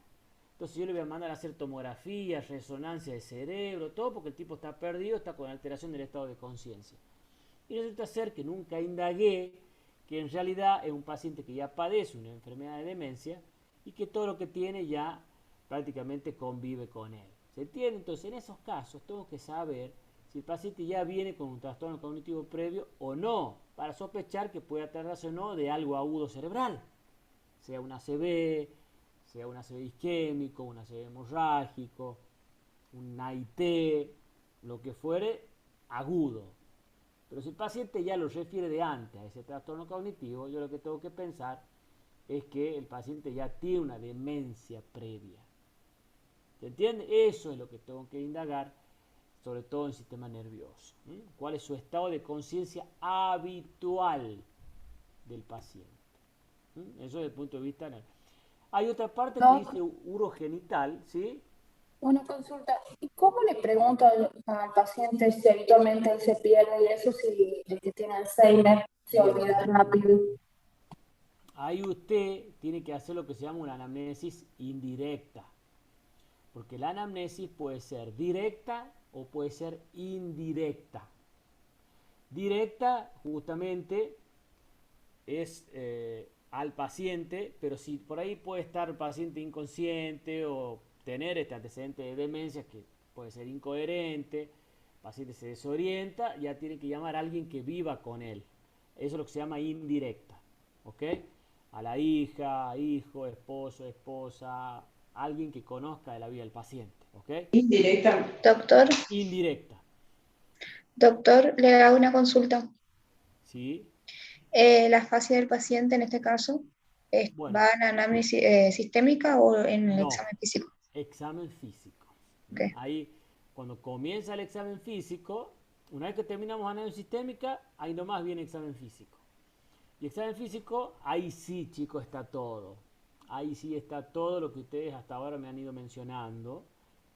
Entonces yo le voy a mandar a hacer tomografía, resonancia de cerebro, todo porque el tipo está perdido, está con alteración del estado de conciencia. Y resulta ser que nunca indagué que en realidad es un paciente que ya padece una enfermedad de demencia y que todo lo que tiene ya prácticamente convive con él. ¿Se entiende? Entonces, en esos casos tengo que saber si el paciente ya viene con un trastorno cognitivo previo o no, para sospechar que pueda tratarse o no de algo agudo cerebral, sea un ACV, sea un ACV isquémico, un ACV hemorrágico, un AIT, lo que fuere, agudo. Pero si el paciente ya lo refiere de antes a ese trastorno cognitivo, yo lo que tengo que pensar es que el paciente ya tiene una demencia previa. ¿Se entiende? Eso es lo que tengo que indagar, sobre todo en el sistema nervioso. ¿Cuál es su estado de conciencia habitual del paciente? Eso desde el punto de vista nervioso. Hay otra parte que dice urogenital, ¿sí? Una consulta. ¿Y cómo le pregunto al paciente si habitualmente él se pierde y eso, si el que tiene Alzheimer se olvida rápido? Ahí usted tiene que hacer lo que se llama una anamnesis indirecta. Porque la anamnesis puede ser directa o puede ser indirecta. Directa, justamente, es al paciente, pero si por ahí puede estar el paciente inconsciente o tener este antecedente de demencia que puede ser incoherente, el paciente se desorienta, ya tiene que llamar a alguien que viva con él. Eso es lo que se llama indirecta, ¿ok? A la hija, hijo, esposo, esposa, alguien que conozca de la vida del paciente, ¿ok? Indirecta. Doctor, Indirecta, doctor, le hago una consulta. ¿sí? La fase del paciente en este caso, Bueno, ¿va en anamnesis sistémica o en el no, examen físico? examen físico. Ok. Ahí, cuando comienza el examen físico, una vez que terminamos análisis sistémica, ahí nomás viene examen físico. Y examen físico, ahí sí, chicos, está todo. Ahí sí está todo lo que ustedes hasta ahora me han ido mencionando,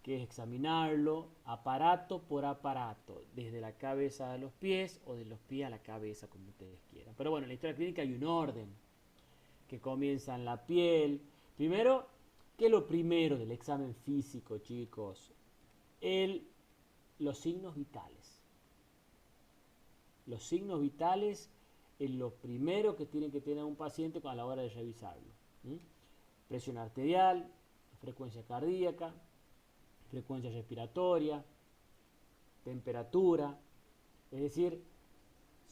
que es examinarlo aparato por aparato, desde la cabeza a los pies o de los pies a la cabeza, como ustedes quieran. Pero bueno, en la historia clínica hay un orden, que comienza en la piel. Primero, ¿qué es lo primero del examen físico, chicos? Los signos vitales. Los signos vitales es lo primero que tiene que tener un paciente a la hora de revisarlo. Presión arterial, frecuencia cardíaca, frecuencia respiratoria, temperatura. Es decir,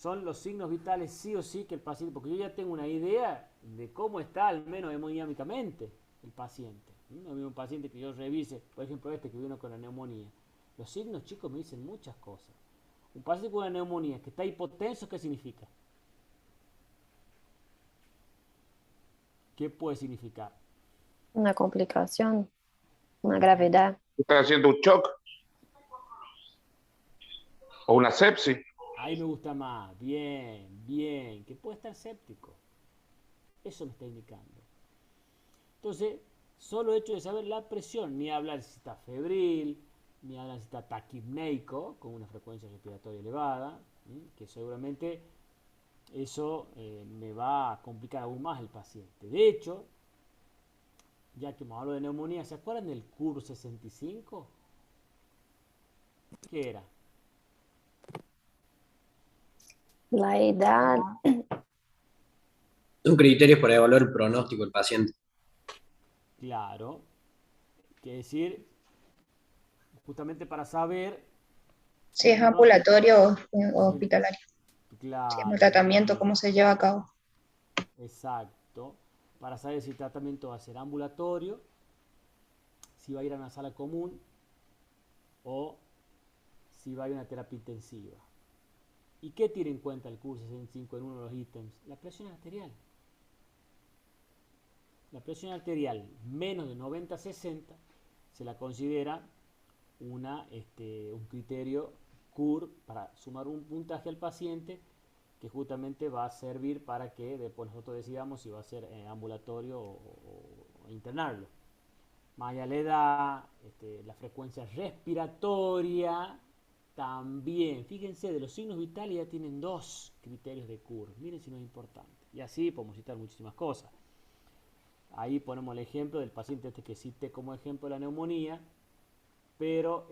son los signos vitales sí o sí que el paciente, porque yo ya tengo una idea de cómo está, al menos hemodinámicamente, el paciente. No hay un paciente que yo revise, por ejemplo este que vino con la neumonía. Los signos, chicos, me dicen muchas cosas. Un paciente con una neumonía que está hipotenso, ¿qué significa? ¿Qué puede significar? Una complicación, una gravedad. ¿Está haciendo un shock o una sepsis? Ahí me gusta más. Bien, bien. Que puede estar séptico. Eso me está indicando. Entonces, solo hecho de saber la presión, ni hablar si está febril, ni hablar si está taquipneico, con una frecuencia respiratoria elevada, que seguramente eso me va a complicar aún más el paciente. De hecho, ya que hemos hablado de neumonía, ¿se acuerdan del CUR 65? ¿Qué era? La edad, Son criterios para evaluar el pronóstico del paciente. Claro. Quiere decir, justamente para saber Si el es pronóstico. ambulatorio o Sí, hospitalario. Si es claro, el tratamiento, cómo se lleva a cabo. exacto. Para saber si el tratamiento va a ser ambulatorio, si va a ir a una sala común o si va a ir a una terapia intensiva. ¿Y qué tiene en cuenta el curso 65 en uno de los ítems? La presión arterial. La presión arterial menos de 90-60 se la considera un criterio CUR para sumar un puntaje al paciente que justamente va a servir para que después nosotros decidamos si va a ser ambulatorio o internarlo. Más allá de la edad, la frecuencia respiratoria también. Fíjense, de los signos vitales ya tienen 2 criterios de CUR. Miren si no es importante. Y así podemos citar muchísimas cosas. Ahí ponemos el ejemplo del paciente que cité como ejemplo de la neumonía, pero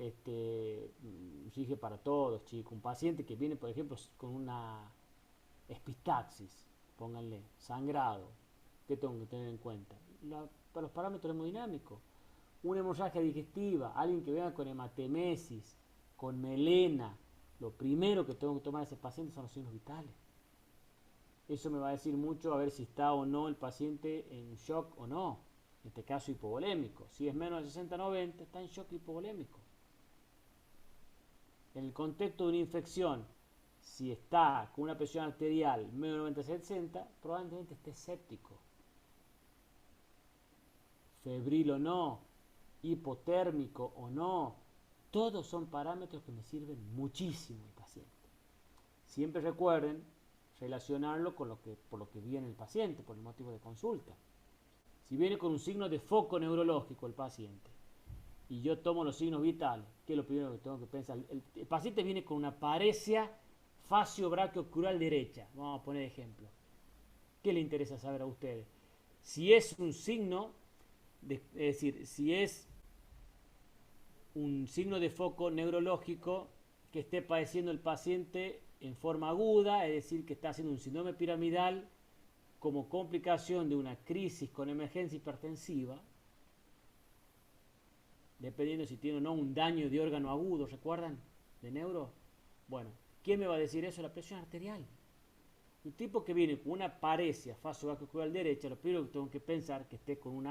rige para todos, chicos. Un paciente que viene, por ejemplo, con una epistaxis, pónganle, sangrado, ¿qué tengo que tener en cuenta? Para los parámetros hemodinámicos. Una hemorragia digestiva, alguien que venga con hematemesis, con melena, lo primero que tengo que tomar a ese paciente son los signos vitales. Eso me va a decir mucho a ver si está o no el paciente en shock o no. En este caso hipovolémico. Si es menos de 60-90, está en shock hipovolémico. En el contexto de una infección, si está con una presión arterial menos de 90-60, probablemente esté séptico. Febril o no, hipotérmico o no, todos son parámetros que me sirven muchísimo al paciente. Siempre recuerden relacionarlo con por lo que viene el paciente, por el motivo de consulta. Si viene con un signo de foco neurológico el paciente y yo tomo los signos vitales, ¿qué es lo primero que tengo que pensar? El paciente viene con una paresia facio-brachiocrural derecha, vamos a poner ejemplo. ¿Qué le interesa saber a ustedes? Si es un signo, es decir, si es un signo de foco neurológico que esté padeciendo el paciente en forma aguda, es decir, que está haciendo un síndrome piramidal como complicación de una crisis con emergencia hipertensiva, dependiendo si tiene o no un daño de órgano agudo, ¿recuerdan? De neuro. Bueno, ¿quién me va a decir eso? La presión arterial. Un tipo que viene con una paresia facio-brachiocrural derecha, lo primero que tengo que pensar que esté con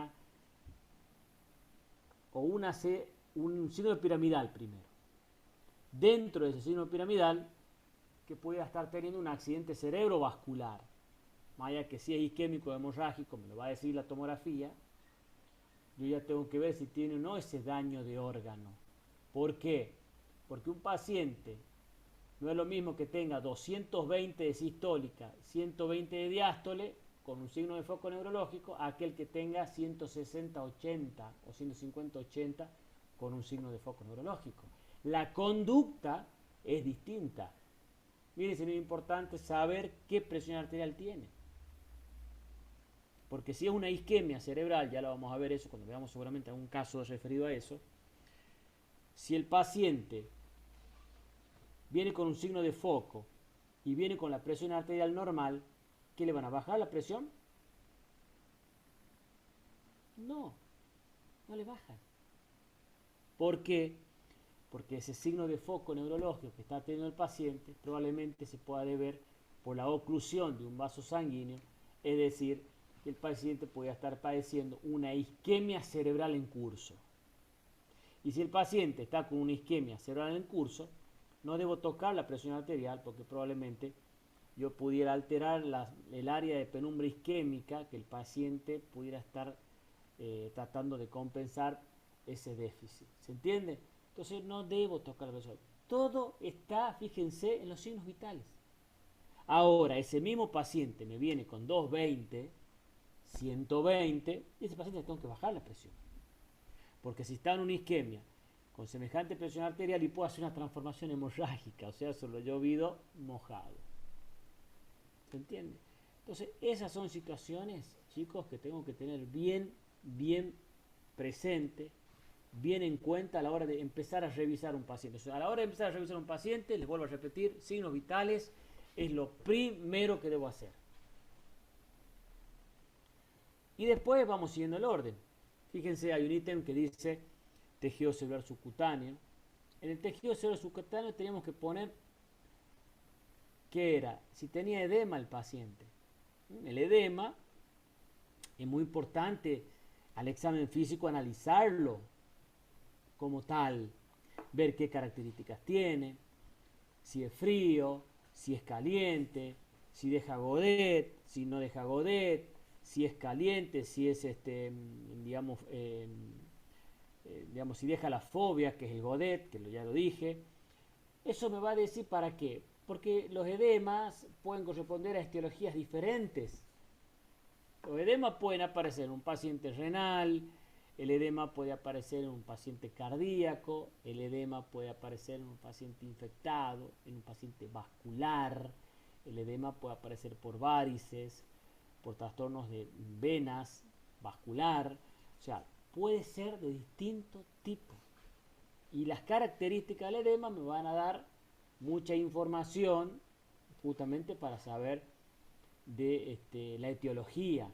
un síndrome piramidal primero. Dentro de ese síndrome piramidal, que pueda estar teniendo un accidente cerebrovascular. Más allá que si es isquémico o hemorrágico, me lo va a decir la tomografía. Yo ya tengo que ver si tiene o no ese daño de órgano. ¿Por qué? Porque un paciente no es lo mismo que tenga 220 de sistólica, 120 de diástole, con un signo de foco neurológico, a aquel que tenga 160-80 o 150-80 con un signo de foco neurológico. La conducta es distinta. Miren, si no es importante saber qué presión arterial tiene. Porque si es una isquemia cerebral, ya lo vamos a ver eso cuando veamos seguramente algún caso referido a eso. Si el paciente viene con un signo de foco y viene con la presión arterial normal, ¿qué le van a bajar la presión? No, no le bajan. ¿Por qué? porque ese signo de foco neurológico que está teniendo el paciente probablemente se pueda deber por la oclusión de un vaso sanguíneo, es decir, que el paciente podría estar padeciendo una isquemia cerebral en curso. Y si el paciente está con una isquemia cerebral en curso, no debo tocar la presión arterial porque probablemente yo pudiera alterar el área de penumbra isquémica que el paciente pudiera estar tratando de compensar ese déficit. ¿Se entiende? Entonces no debo tocar la presión. Todo está, fíjense, en los signos vitales. Ahora, ese mismo paciente me viene con 220, 120, y ese paciente le tengo que bajar la presión. Porque si está en una isquemia con semejante presión arterial y puedo hacer una transformación hemorrágica, o sea, solo llovido mojado. ¿Se entiende? Entonces, esas son situaciones, chicos, que tengo que tener bien presente, bien en cuenta a la hora de empezar a revisar un paciente. O sea, a la hora de empezar a revisar un paciente, les vuelvo a repetir, signos vitales es lo primero que debo hacer. Y después vamos siguiendo el orden. Fíjense, hay un ítem que dice tejido celular subcutáneo. En el tejido celular subcutáneo teníamos que poner qué era, si tenía edema el paciente. El edema es muy importante al examen físico analizarlo como tal, ver qué características tiene, si es frío, si es caliente, si deja godet, si no deja godet, si es caliente, si es digamos, si deja la fobia, que es el godet, que ya lo dije. Eso me va a decir para qué, porque los edemas pueden corresponder a etiologías diferentes. Los edemas pueden aparecer en un paciente renal, el edema puede aparecer en un paciente cardíaco, el edema puede aparecer en un paciente infectado, en un paciente vascular, el edema puede aparecer por varices, por trastornos de venas, vascular, o sea, puede ser de distinto tipo. Y las características del edema me van a dar mucha información justamente para saber de la etiología.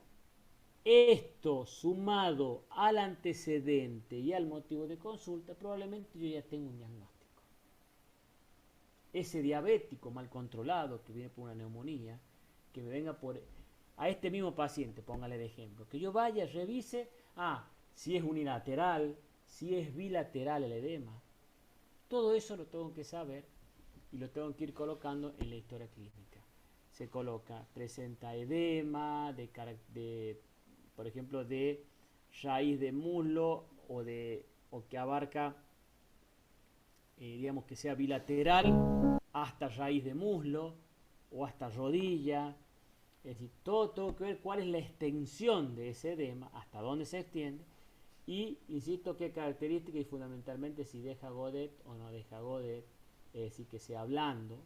Esto sumado al antecedente y al motivo de consulta, probablemente yo ya tengo un diagnóstico. Ese diabético mal controlado que viene por una neumonía, que me venga a este mismo paciente, póngale de ejemplo, que yo vaya, revise, si es unilateral, si es bilateral el edema. Todo eso lo tengo que saber y lo tengo que ir colocando en la historia clínica. Se coloca, presenta edema, por ejemplo, de raíz de muslo o que abarca, digamos que sea bilateral hasta raíz de muslo o hasta rodilla. Es decir, todo tengo que ver cuál es la extensión de ese edema, hasta dónde se extiende y, insisto, qué características y fundamentalmente si deja godet o no deja godet, es decir, que sea blando,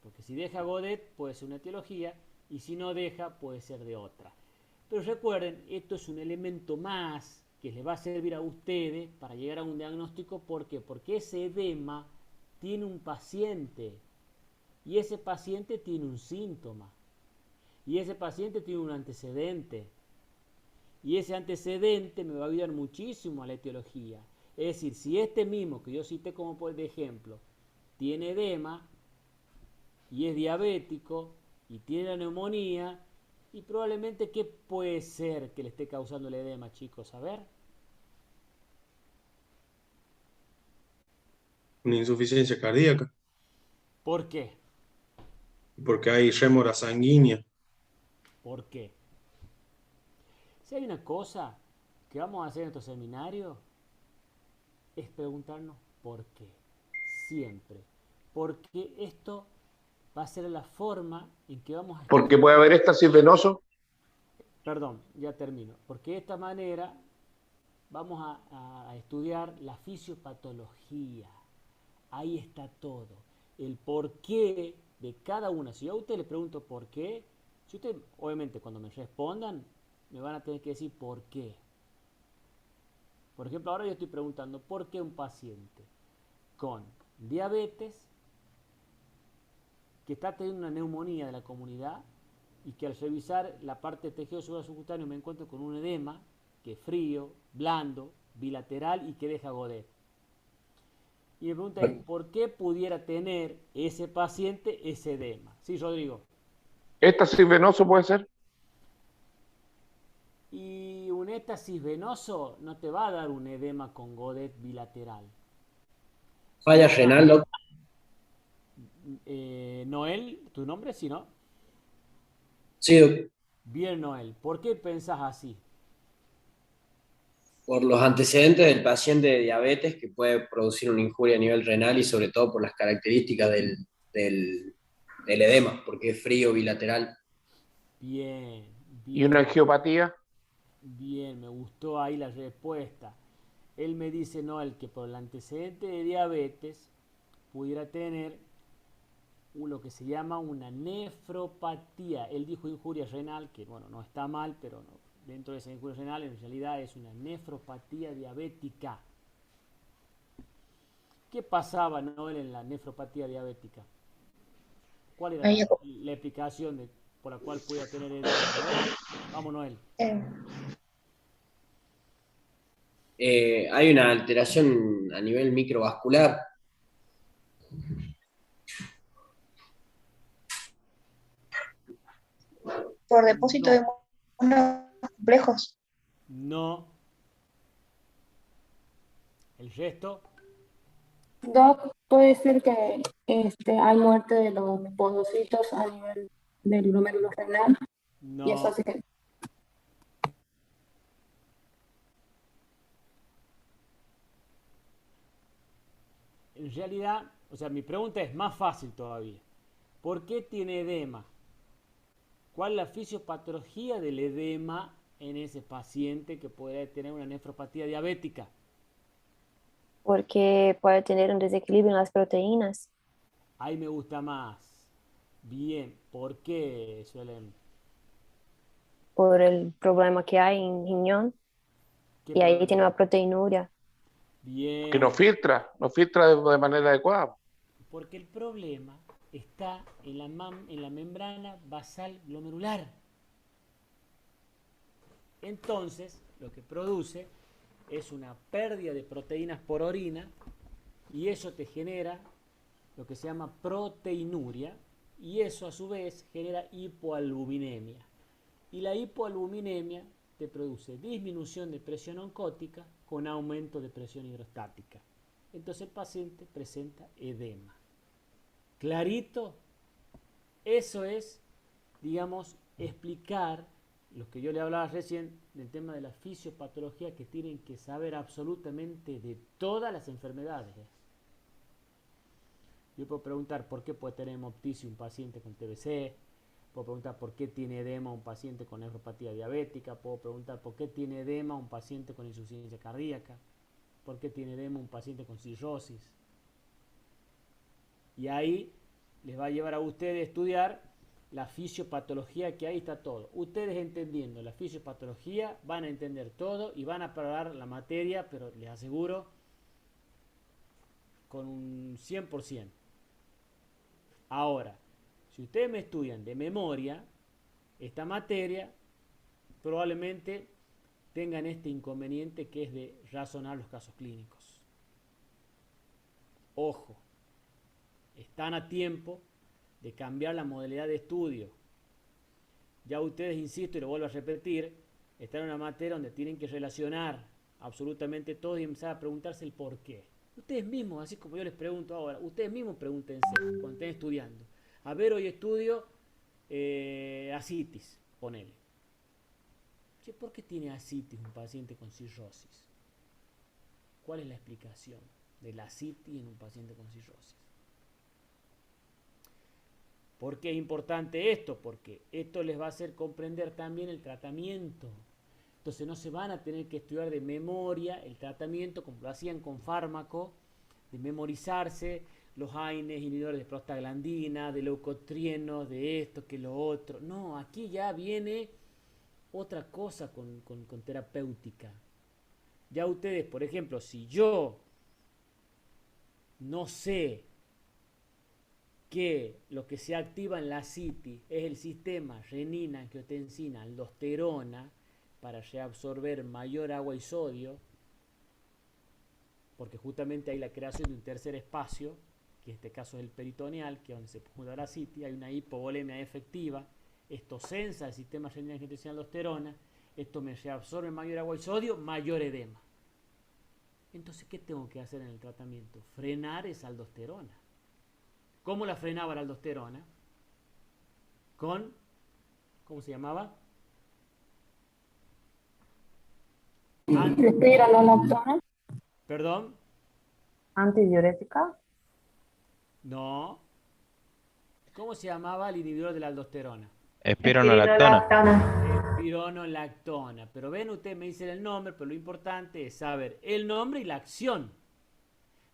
porque si deja godet puede ser una etiología y si no deja puede ser de otra. Pero recuerden, esto es un elemento más que les va a servir a ustedes para llegar a un diagnóstico. ¿Por qué? Porque ese edema tiene un paciente y ese paciente tiene un síntoma y ese paciente tiene un antecedente y ese antecedente me va a ayudar muchísimo a la etiología. Es decir, si este mismo que yo cité como por ejemplo tiene edema y es diabético y tiene la neumonía, y probablemente, ¿qué puede ser que le esté causando el edema, chicos? A ver. Una insuficiencia cardíaca, ¿Por qué? porque hay rémora sanguínea. ¿Por qué? Si hay una cosa que vamos a hacer en nuestro seminario, es preguntarnos por qué. Siempre. Porque esto va a ser la forma en que vamos a... Porque puede haber éxtasis venoso. Perdón, ya termino. Porque de esta manera vamos a estudiar la fisiopatología. Ahí está todo. El porqué de cada una. Si yo a usted le pregunto por qué, si usted, obviamente, cuando me respondan, me van a tener que decir por qué. Por ejemplo, ahora yo estoy preguntando por qué un paciente con diabetes que está teniendo una neumonía de la comunidad y que al revisar la parte de tejido celular subcutáneo me encuentro con un edema que es frío, blando, bilateral y que deja godet. Y mi pregunta es, ¿por qué pudiera tener ese paciente ese edema? Sí, Rodrigo. ¿Éxtasis venoso puede ser? Y un éxtasis venoso no te va a dar un edema con Godet bilateral. Falla renal, doc. Noel, ¿tu nombre? Sí, ¿no? Sí, doc. Bien, Noel. ¿Por qué pensás así? Por los antecedentes del paciente de diabetes que puede producir una injuria a nivel renal y sobre todo por las características del edema, porque es frío bilateral. Bien, ¿Y una bien, angiopatía? bien. Me gustó ahí la respuesta. Él me dice, Noel, que por el antecedente de diabetes pudiera tener lo que se llama una nefropatía. Él dijo injuria renal, que bueno, no está mal, pero no, dentro de esa injuria renal en realidad es una nefropatía diabética. ¿Qué pasaba, Noel, en la nefropatía diabética? ¿Cuál era Ahí, la explicación por la cual podía tener edema? Vamos, Noel. Hay una alteración a nivel microvascular. por depósito de No, complejos. no. El resto, Doc, puede ser que hay muerte de los podocitos a nivel del glomérulo renal y eso no. hace que... En realidad, o sea, mi pregunta es más fácil todavía. ¿Por qué tiene edema? ¿Cuál es la fisiopatología del edema en ese paciente que puede tener una nefropatía diabética? Porque puede tener un desequilibrio en las proteínas. Ahí me gusta más. Bien, ¿por qué suelen? Por el problema que hay en riñón ¿Qué y ahí problema? tiene una proteinuria. Que Bien, no filtra de manera adecuada. porque el problema está en la membrana basal glomerular. Entonces, lo que produce es una pérdida de proteínas por orina y eso te genera lo que se llama proteinuria y eso a su vez genera hipoalbuminemia. Y la hipoalbuminemia te produce disminución de presión oncótica con aumento de presión hidrostática. Entonces el paciente presenta edema. ¿Clarito? Eso es, digamos, explicar lo que yo le hablaba recién del tema de la fisiopatología que tienen que saber absolutamente de todas las enfermedades. Yo puedo preguntar por qué puede tener hemoptisis un paciente con TBC, puedo preguntar por qué tiene edema un paciente con nefropatía diabética, puedo preguntar por qué tiene edema un paciente con insuficiencia cardíaca, por qué tiene edema un paciente con cirrosis. Y ahí les va a llevar a ustedes a estudiar la fisiopatología, que ahí está todo. Ustedes entendiendo la fisiopatología van a entender todo y van a aprobar la materia, pero les aseguro, con un 100%. Ahora, si ustedes me estudian de memoria, esta materia probablemente tengan este inconveniente que es de razonar los casos clínicos. Ojo, están a tiempo de cambiar la modalidad de estudio. Ya ustedes, insisto y lo vuelvo a repetir, están en una materia donde tienen que relacionar absolutamente todo y empezar a preguntarse el por qué. Ustedes mismos, así como yo les pregunto ahora, ustedes mismos pregúntense cuando estén estudiando. A ver, hoy estudio asitis, ponele. Che, ¿por qué tiene asitis un paciente con cirrosis? ¿Cuál es la explicación de la asitis en un paciente con cirrosis? ¿Por qué es importante esto? Porque esto les va a hacer comprender también el tratamiento. Entonces no se van a tener que estudiar de memoria el tratamiento como lo hacían con fármaco, de memorizarse los AINES, inhibidores de prostaglandina, de leucotrienos, de esto, que lo otro. No, aquí ya viene otra cosa con terapéutica. Ya ustedes, por ejemplo, si yo no sé que lo que se activa en la CITI es el sistema renina, angiotensina, aldosterona para reabsorber mayor agua y sodio, porque justamente hay la creación de un tercer espacio, que en este caso es el peritoneal, que es donde se produce la citis, hay una hipovolemia efectiva, esto sensa el sistema renina angiotensina aldosterona, esto me reabsorbe mayor agua y sodio, mayor edema. Entonces, ¿qué tengo que hacer en el tratamiento? Frenar esa aldosterona. ¿Cómo la frenaba la aldosterona? Con, ¿cómo se llamaba? Espironolactona. ¿Perdón? Antidiurética. No. ¿Cómo se llamaba el inhibidor de la aldosterona? Espironolactona. Espironolactona. Pero ven, ustedes me dicen el nombre, pero lo importante es saber el nombre y la acción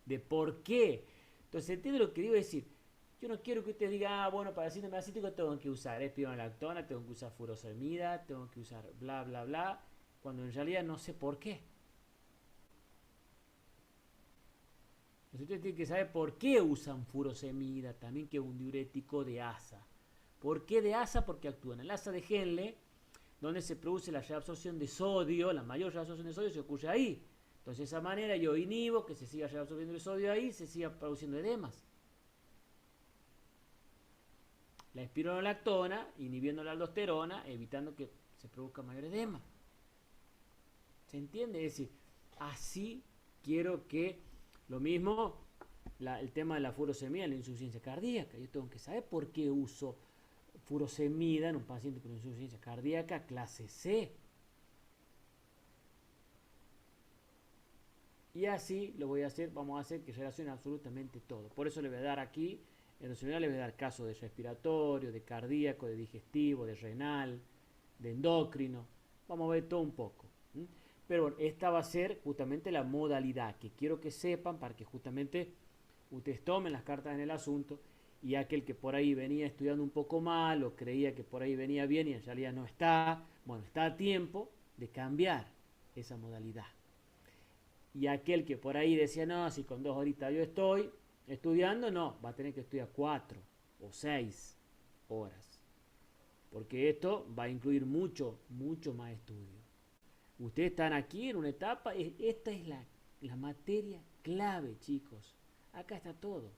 de por qué. Entonces, ¿entiende lo que digo? Es decir, yo no quiero que usted diga, bueno, para el síndrome acítico tengo que usar espironolactona, tengo que usar furosemida, tengo que usar bla, bla, bla, cuando en realidad no sé por qué. Entonces, ustedes tienen que saber por qué usan furosemida, también que es un diurético de asa. ¿Por qué de asa? Porque actúa en el asa de Henle, donde se produce la reabsorción de sodio, la mayor reabsorción de sodio se ocurre ahí. Entonces, de esa manera yo inhibo que se siga reabsorbiendo el sodio ahí, se siga produciendo edemas. La espironolactona, inhibiendo la aldosterona, evitando que se produzca mayor edema. ¿Se entiende? Es decir, así quiero que lo mismo, el tema de la furosemida en la insuficiencia cardíaca. Yo tengo que saber por qué uso furosemida en un paciente con insuficiencia cardíaca clase C. Y así lo voy a hacer, vamos a hacer que relacione absolutamente todo. Por eso le voy a dar aquí, en los seminarios le voy a dar casos de respiratorio, de cardíaco, de digestivo, de renal, de endocrino. Vamos a ver todo un poco. Pero bueno, esta va a ser justamente la modalidad que quiero que sepan para que justamente ustedes tomen las cartas en el asunto y aquel que por ahí venía estudiando un poco mal o creía que por ahí venía bien y en realidad no está, bueno, está a tiempo de cambiar esa modalidad. Y aquel que por ahí decía, no, si con 2 horitas yo estoy estudiando, no, va a tener que estudiar 4 o 6 horas. Porque esto va a incluir mucho, mucho más estudio. Ustedes están aquí en una etapa, esta es la materia clave, chicos. Acá está todo.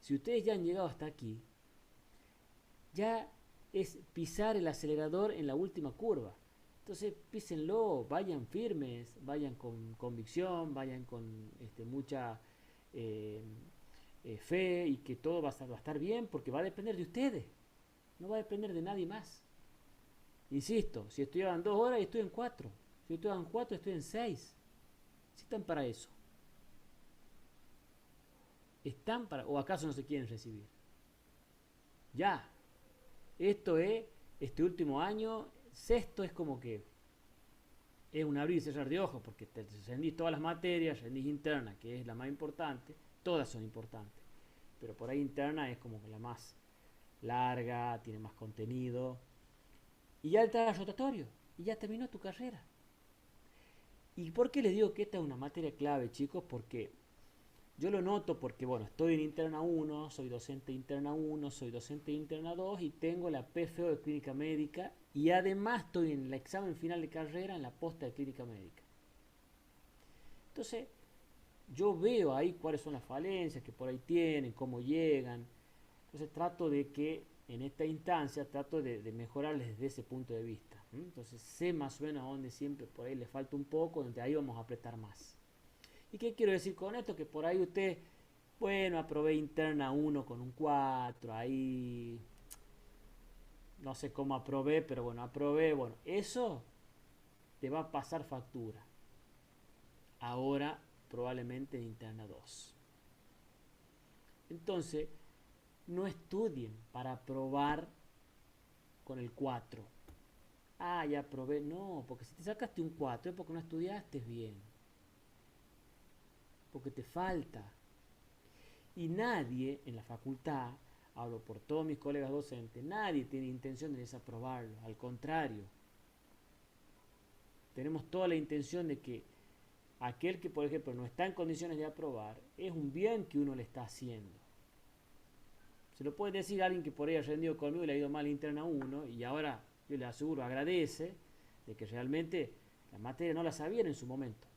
Si ustedes ya han llegado hasta aquí, ya es pisar el acelerador en la última curva. Entonces písenlo, vayan firmes, vayan con convicción, vayan con mucha fe y que todo va a estar bien porque va a depender de ustedes, no va a depender de nadie más. Insisto, si estudiaban 2 horas, estoy en 4. Si estudiaban 4, estoy en 6. Si están para eso. ¿Están para, o acaso no se quieren recibir? Ya. Esto es, este último año, sexto es como que es un abrir y cerrar de ojos, porque te rendís todas las materias, rendís interna, que es la más importante, todas son importantes, pero por ahí interna es como que la más larga, tiene más contenido, y ya está el rotatorio, y ya terminó tu carrera. ¿Y por qué les digo que esta es una materia clave, chicos? Porque yo lo noto porque, bueno, estoy en interna 1, soy docente de interna 1, soy docente de interna 2 y tengo la PFO de clínica médica y además estoy en el examen final de carrera en la posta de clínica médica. Entonces, yo veo ahí cuáles son las falencias que por ahí tienen, cómo llegan. Entonces, trato de que en esta instancia, trato de mejorarles desde ese punto de vista. Entonces, sé más o menos a dónde siempre por ahí le falta un poco, donde ahí vamos a apretar más. ¿Y qué quiero decir con esto? Que por ahí usted, bueno, aprobé interna 1 con un 4, ahí no sé cómo aprobé, pero bueno, aprobé, bueno, eso te va a pasar factura. Ahora probablemente en interna 2. Entonces, no estudien para aprobar con el 4. Ah, ya aprobé. No, porque si te sacaste un 4 es porque no estudiaste bien. Porque te falta. Y nadie en la facultad, hablo por todos mis colegas docentes, nadie tiene intención de desaprobarlo. Al contrario, tenemos toda la intención de que aquel que, por ejemplo, no está en condiciones de aprobar, es un bien que uno le está haciendo. Se lo puede decir a alguien que por ahí ha rendido conmigo y le ha ido mal interna 1 y ahora, yo le aseguro, agradece de que realmente la materia no la sabían en su momento.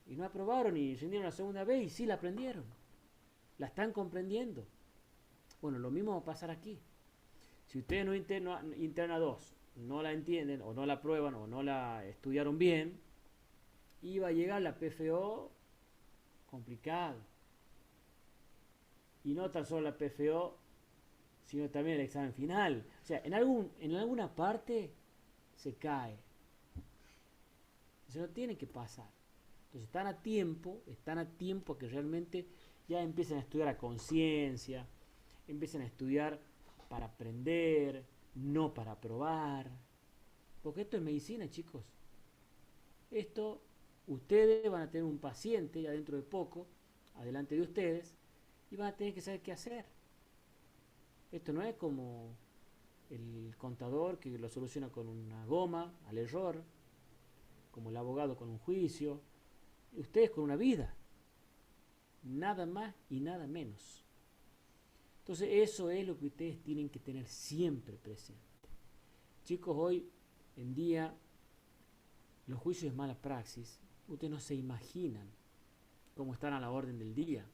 Y no aprobaron y rindieron la segunda vez y sí la aprendieron. La están comprendiendo. Bueno, lo mismo va a pasar aquí. Si ustedes no interna 2 no la entienden o no la prueban o no la estudiaron bien, iba a llegar la PFO complicado. Y no tan solo la PFO, sino también el examen final. O sea, en alguna parte se cae. Eso no tiene que pasar. Entonces están a tiempo que realmente ya empiecen a estudiar a conciencia, empiecen a estudiar para aprender, no para probar. Porque esto es medicina, chicos. Esto, ustedes van a tener un paciente ya dentro de poco, adelante de ustedes, y van a tener que saber qué hacer. Esto no es como el contador que lo soluciona con una goma al error, como el abogado con un juicio, y ustedes con una vida. Nada más y nada menos. Entonces eso es lo que ustedes tienen que tener siempre presente. Chicos, hoy en día los juicios de mala praxis, ustedes no se imaginan cómo están a la orden del día,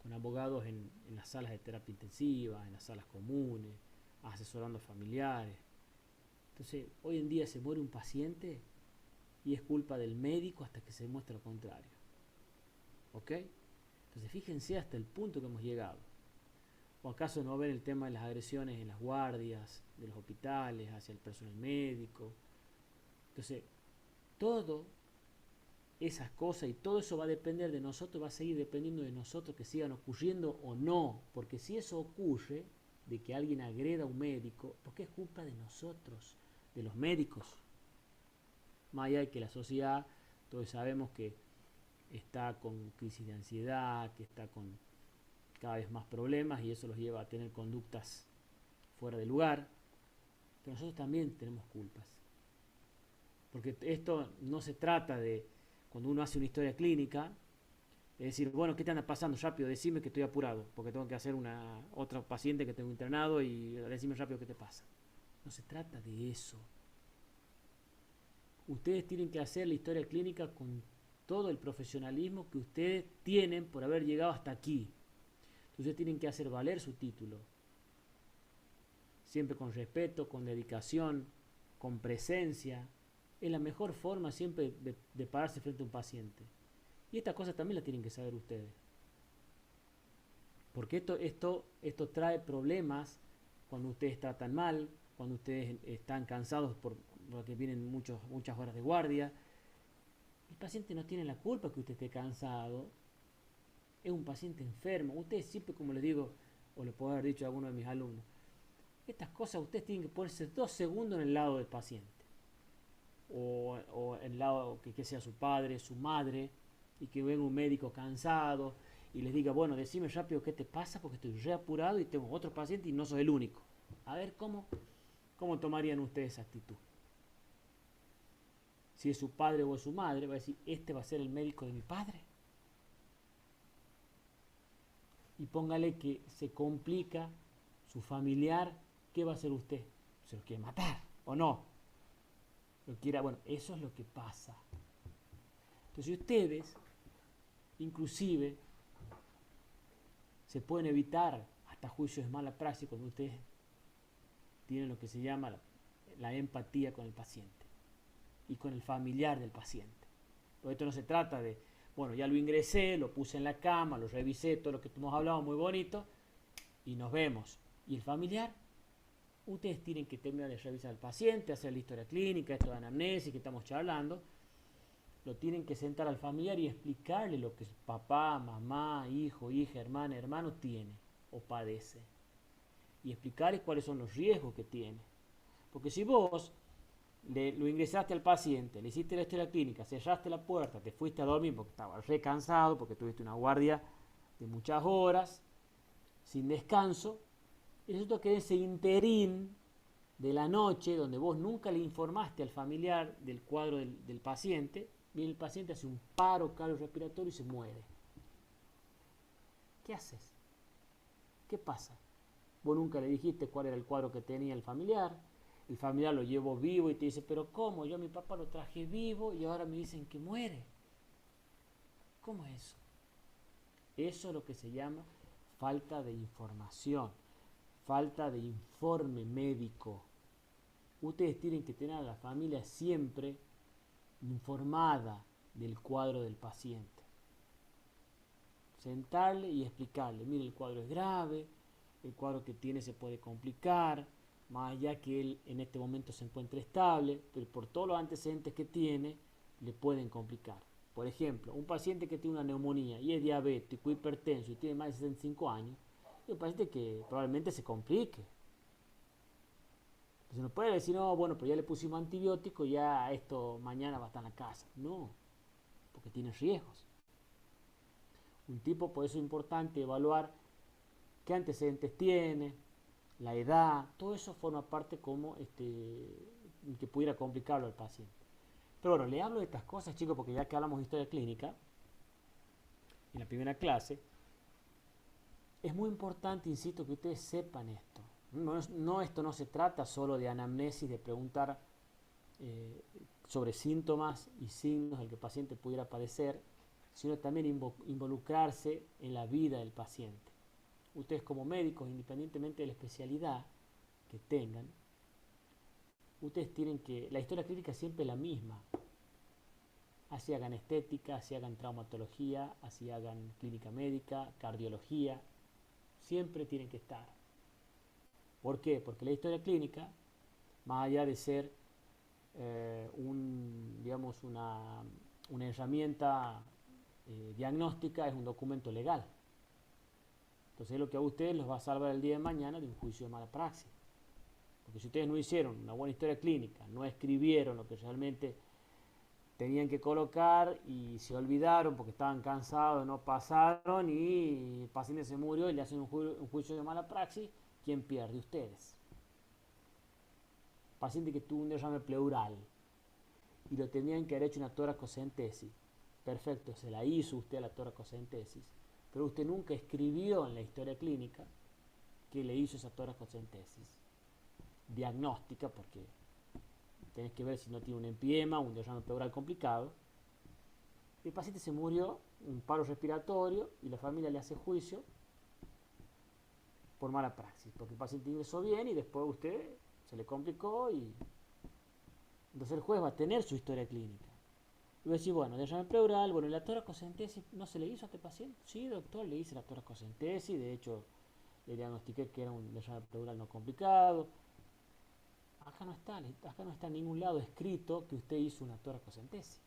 con abogados en las salas de terapia intensiva, en las salas comunes, asesorando familiares. Entonces, hoy en día se muere un paciente y es culpa del médico hasta que se demuestre lo contrario. ¿Ok? Entonces, fíjense hasta el punto que hemos llegado. ¿O acaso no ven el tema de las agresiones en las guardias, de los hospitales, hacia el personal médico? Entonces, todo esas cosas y todo eso va a depender de nosotros, va a seguir dependiendo de nosotros que sigan ocurriendo o no, porque si eso ocurre, de que alguien agreda a un médico, porque es culpa de nosotros, de los médicos. Más allá de que la sociedad, todos sabemos que está con crisis de ansiedad, que está con cada vez más problemas y eso los lleva a tener conductas fuera de lugar, pero nosotros también tenemos culpas. Porque esto no se trata de, cuando uno hace una historia clínica, es decir, bueno, ¿qué te anda pasando? Rápido, decime que estoy apurado, porque tengo que hacer otro paciente que tengo internado y decime rápido qué te pasa. No se trata de eso. Ustedes tienen que hacer la historia clínica con todo el profesionalismo que ustedes tienen por haber llegado hasta aquí. Ustedes tienen que hacer valer su título. Siempre con respeto, con dedicación, con presencia. Es la mejor forma siempre de pararse frente a un paciente. Y estas cosas también las tienen que saber ustedes. Porque esto trae problemas cuando ustedes tratan mal, cuando ustedes están cansados porque vienen muchas horas de guardia. El paciente no tiene la culpa que usted esté cansado. Es un paciente enfermo. Ustedes siempre, como les digo, o le puedo haber dicho a alguno de mis alumnos, estas cosas ustedes tienen que ponerse 2 segundos en el lado del paciente. O en el lado que sea su padre, su madre, y que venga un médico cansado y les diga, bueno, decime rápido qué te pasa porque estoy re apurado y tengo otro paciente y no soy el único. A ver cómo tomarían ustedes esa actitud. Si es su padre o es su madre, va a decir, este va a ser el médico de mi padre. Y póngale que se complica su familiar, ¿qué va a hacer usted? ¿Se lo quiere matar o no? Bueno, eso es lo que pasa. Entonces ustedes, inclusive, se pueden evitar hasta juicios de mala praxis cuando ustedes tienen lo que se llama la empatía con el paciente y con el familiar del paciente. Porque esto no se trata de, bueno, ya lo ingresé, lo puse en la cama, lo revisé, todo lo que hemos hablado muy bonito, y nos vemos. ¿Y el familiar? Ustedes tienen que terminar de revisar al paciente, hacer la historia clínica, esto de anamnesis que estamos charlando. Lo tienen que sentar al familiar y explicarle lo que papá, mamá, hijo, hija, hermana, hermano tiene o padece. Y explicarle cuáles son los riesgos que tiene. Porque si vos lo ingresaste al paciente, le hiciste la historia clínica, cerraste la puerta, te fuiste a dormir porque estabas re cansado, porque tuviste una guardia de muchas horas, sin descanso, y resulta que ese interín de la noche, donde vos nunca le informaste al familiar del cuadro del paciente, viene el paciente, hace un paro cardiorrespiratorio y se muere. ¿Qué haces? ¿Qué pasa? Vos nunca le dijiste cuál era el cuadro que tenía el familiar lo llevó vivo y te dice, pero ¿cómo? Yo a mi papá lo traje vivo y ahora me dicen que muere. ¿Cómo es eso? Eso es lo que se llama falta de información, falta de informe médico. Ustedes tienen que tener a la familia siempre informada del cuadro del paciente. Sentarle y explicarle, mire, el cuadro es grave, el cuadro que tiene se puede complicar, más allá que él en este momento se encuentre estable, pero por todos los antecedentes que tiene, le pueden complicar. Por ejemplo, un paciente que tiene una neumonía y es diabético, hipertenso y tiene más de 65 años, es un paciente que probablemente se complique. Entonces no puede decir, no, bueno, pero ya le pusimos antibiótico, ya esto mañana va a estar en la casa. No, porque tiene riesgos. Un tipo, por eso es importante evaluar qué antecedentes tiene, la edad, todo eso forma parte como que pudiera complicarlo al paciente. Pero bueno, le hablo de estas cosas, chicos, porque ya que hablamos de historia clínica, en la primera clase, es muy importante, insisto, que ustedes sepan esto. Esto no se trata solo de anamnesis, de preguntar sobre síntomas y signos del que el paciente pudiera padecer, sino también involucrarse en la vida del paciente. Ustedes como médicos, independientemente de la especialidad que tengan, ustedes tienen que... La historia clínica siempre es la misma. Así hagan estética, así hagan traumatología, así hagan clínica médica, cardiología, siempre tienen que estar. ¿Por qué? Porque la historia clínica, más allá de ser una herramienta diagnóstica, es un documento legal. Entonces lo que a ustedes los va a salvar el día de mañana de un juicio de mala praxis. Porque si ustedes no hicieron una buena historia clínica, no escribieron lo que realmente tenían que colocar y se olvidaron porque estaban cansados, no pasaron y el paciente se murió y le hacen un juicio de mala praxis, ¿quién pierde? Ustedes. Paciente que tuvo un derrame pleural y lo tenían que haber hecho una toracocentesis. Perfecto, se la hizo usted a la toracocentesis, pero usted nunca escribió en la historia clínica que le hizo esa toracocentesis diagnóstica, porque tenés que ver si no tiene un empiema, un derrame pleural complicado. El paciente se murió, un paro respiratorio, y la familia le hace juicio por mala praxis, porque el paciente ingresó bien y después usted se le complicó y entonces el juez va a tener su historia clínica. Y va a decir, bueno, derrame pleural, bueno, la toracocentesis no se le hizo a este paciente. Sí, doctor, le hice la toracocentesis, de hecho le diagnostiqué que era un derrame pleural no complicado. Acá no está en ningún lado escrito que usted hizo una toracocentesis.